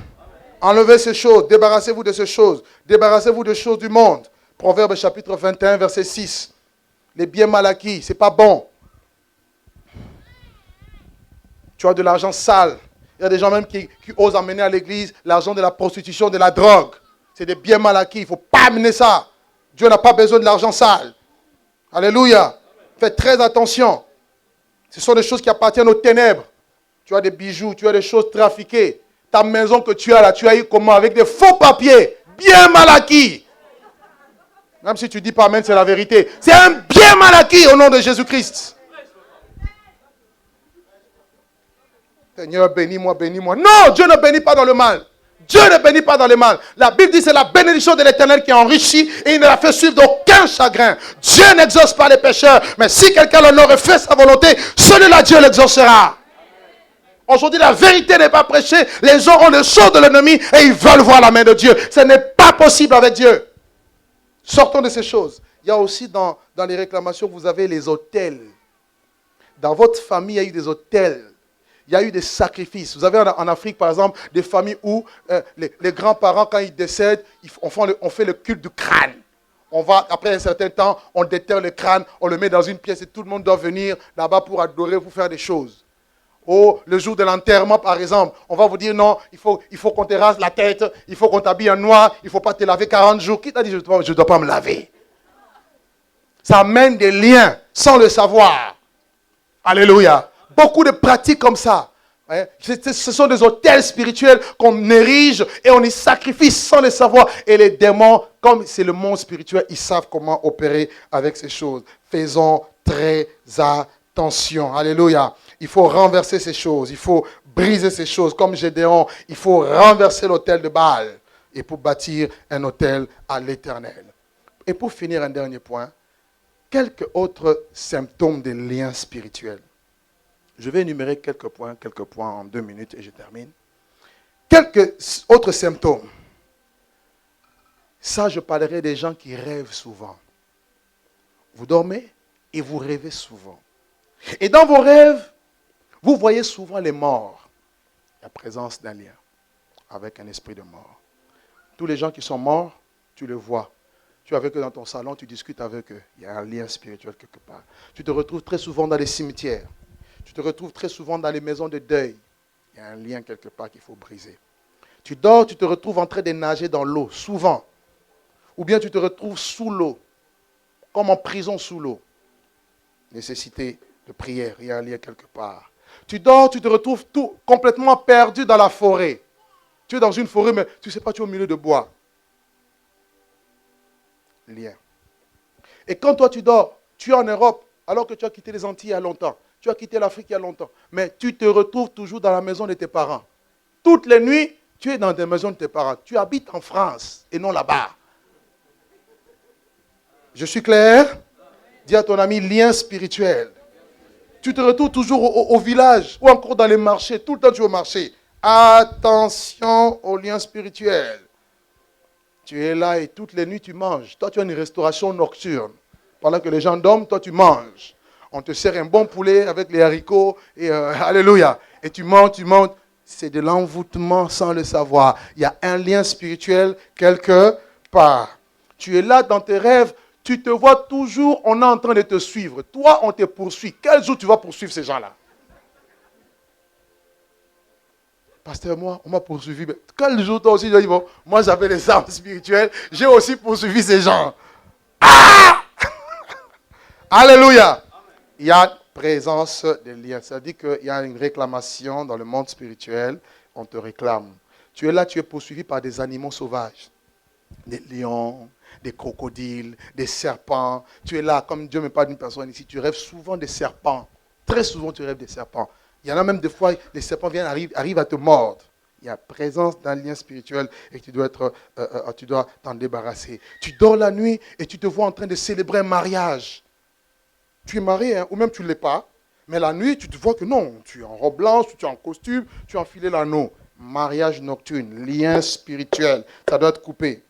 Enlevez ces choses. Débarrassez-vous de ces choses. Débarrassez-vous des choses du monde. Proverbe chapitre 21, verset 6. Les biens mal acquis, ce n'est pas bon. Tu as de l'argent sale. Il y a des gens même qui osent amener à l'église l'argent de la prostitution, de la drogue. C'est des biens mal acquis. Il ne faut pas amener ça. Dieu n'a pas besoin de l'argent sale. Alléluia. Faites très attention. Ce sont des choses qui appartiennent aux ténèbres. Tu as des bijoux, tu as des choses trafiquées. Ta maison que tu as là, tu as eu comment? Avec des faux papiers, bien mal acquis. Même si tu dis pas Amen, c'est la vérité. C'est un bien mal acquis au nom de Jésus-Christ. Seigneur, bénis-moi, bénis-moi. Non, Dieu ne bénit pas dans le mal. Dieu ne bénit pas dans le mal. La Bible dit que c'est la bénédiction de l'Éternel qui enrichit et il ne la fait suivre d'aucun chagrin. Dieu n'exauce pas les pécheurs. Mais si quelqu'un l'honore et fait sa volonté, celui-là, Dieu l'exaucera. Aujourd'hui, la vérité n'est pas prêchée. Les gens ont le sceau de l'ennemi et ils veulent voir la main de Dieu. Ce n'est pas possible avec Dieu. Sortons de ces choses. Il y a aussi dans les réclamations, vous avez les autels. Dans votre famille, il y a eu des autels. il y a eu des sacrifices. Vous avez en Afrique, par exemple, des familles où les grands-parents, quand ils décèdent, on fait le culte du crâne. On va, après un certain temps, on déterre le crâne, on le met dans une pièce et tout le monde doit venir là-bas pour adorer, pour faire des choses. Oh, le jour de l'enterrement, par exemple, on va vous dire non, il faut qu'on te rase la tête, il faut qu'on t'habille en noir, il ne faut pas te laver 40 jours. Qui t'a dit je ne dois pas me laver? Ça amène des liens sans le savoir. Alléluia. Beaucoup de pratiques comme ça. Hein? Ce sont des autels spirituels qu'on érige et on y sacrifie sans le savoir. Et les démons, comme c'est le monde spirituel, ils savent comment opérer avec ces choses. Faisons très attention. Alléluia. Il faut renverser ces choses. Il faut briser ces choses. Comme Gédéon, il faut renverser l'autel de Baal et pour bâtir un autel à l'Éternel. Et pour finir, un dernier point. Quelques autres symptômes des liens spirituels. Je vais énumérer quelques points en 2 minutes et je termine. Quelques autres symptômes. Ça, je parlerai des gens qui rêvent souvent. Vous dormez et vous rêvez souvent. Et dans vos rêves, vous voyez souvent les morts. La présence d'un lien avec un esprit de mort. Tous les gens qui sont morts, tu les vois. Tu es avec eux dans ton salon, tu discutes avec eux. Il y a un lien spirituel quelque part. Tu te retrouves très souvent dans les cimetières. Tu te retrouves très souvent dans les maisons de deuil. Il y a un lien quelque part qu'il faut briser. Tu dors, tu te retrouves en train de nager dans l'eau, souvent. Ou bien tu te retrouves sous l'eau, comme en prison sous l'eau. Nécessité de prière, il y a un lien quelque part. Tu dors, tu te retrouves complètement perdu dans la forêt. Tu es dans une forêt, mais tu ne sais pas, tu es au milieu de bois. Lien. Et quand toi tu dors, tu es en Europe, alors que tu as quitté les Antilles il y a longtemps. Tu as quitté l'Afrique il y a longtemps. Mais tu te retrouves toujours dans la maison de tes parents. Toutes les nuits, tu es dans des maisons de tes parents. Tu habites en France et non là-bas. Je suis clair? Dis à ton ami, lien spirituel. Tu te retrouves toujours au village ou encore dans les marchés. Tout le temps tu es au marché. Attention au lien spirituel. Tu es là et toutes les nuits tu manges. Toi tu as une restauration nocturne. Pendant que les gens dorment, toi tu manges. On te sert un bon poulet avec les haricots. Et alléluia. Et tu manges. C'est de l'envoûtement sans le savoir. Il y a un lien spirituel quelque part. Tu es là dans tes rêves. Tu te vois toujours, on est en train de te suivre. Toi, on te poursuit. Quel jour tu vas poursuivre ces gens-là? Pasteur, moi, on m'a poursuivi. Mais quel jour toi aussi, bon, moi j'avais les armes spirituelles. J'ai aussi poursuivi ces gens. Ah! Alléluia. Il y a présence de liens. Ça dit qu'il y a une réclamation dans le monde spirituel. On te réclame. Tu es là, tu es poursuivi par des animaux sauvages. Des lions, des crocodiles, des serpents. Tu es là, comme Dieu me parle d'une personne ici, tu rêves souvent des serpents. Très souvent, tu rêves des serpents. Il y en a même des fois, les serpents arrivent à te mordre. Il y a présence d'un lien spirituel et tu dois t'en débarrasser. Tu dors la nuit et tu te vois en train de célébrer un mariage. Tu es marié, hein, ou même tu ne l'es pas. Mais la nuit, tu te vois que non, tu es en robe blanche, tu es en costume, tu as enfilé l'anneau. Mariage nocturne, lien spirituel, ça doit être coupé.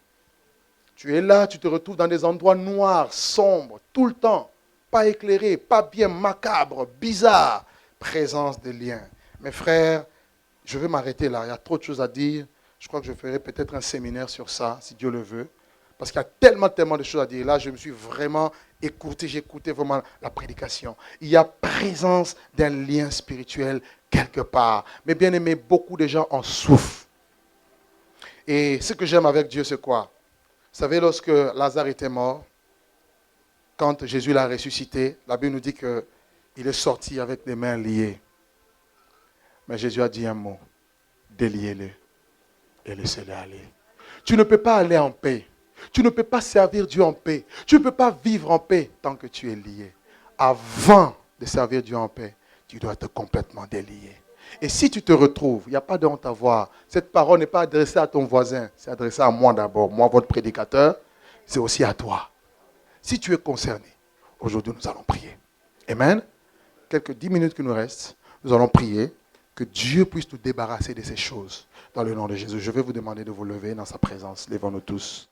Tu es là, tu te retrouves dans des endroits noirs, sombres, tout le temps. Pas éclairés, pas bien, macabres, bizarres. Présence des liens. Mes frères, je vais m'arrêter là. Il y a trop de choses à dire. Je crois que je ferai peut-être un séminaire sur ça, si Dieu le veut. Parce qu'il y a tellement de choses à dire. Là, je me suis vraiment écouté, j'ai écouté vraiment la prédication. Il y a présence d'un lien spirituel quelque part. Mais bien aimé, beaucoup de gens en souffrent. Et ce que j'aime avec Dieu, c'est quoi? Vous savez, lorsque Lazare était mort, quand Jésus l'a ressuscité, la Bible nous dit qu'il est sorti avec les mains liées. Mais Jésus a dit un mot, déliez-le et laissez-le aller. Tu ne peux pas aller en paix. Tu ne peux pas servir Dieu en paix. Tu ne peux pas vivre en paix tant que tu es lié. Avant de servir Dieu en paix, tu dois être complètement délié. Et si tu te retrouves, il n'y a pas de honte à voir. Cette parole n'est pas adressée à ton voisin, c'est adressée à moi d'abord. Moi, votre prédicateur, c'est aussi à toi. Si tu es concerné, aujourd'hui nous allons prier. Amen. Quelques 10 minutes qui nous restent, nous allons prier que Dieu puisse nous débarrasser de ces choses. Dans le nom de Jésus, je vais vous demander de vous lever dans sa présence. Lèvons-nous tous.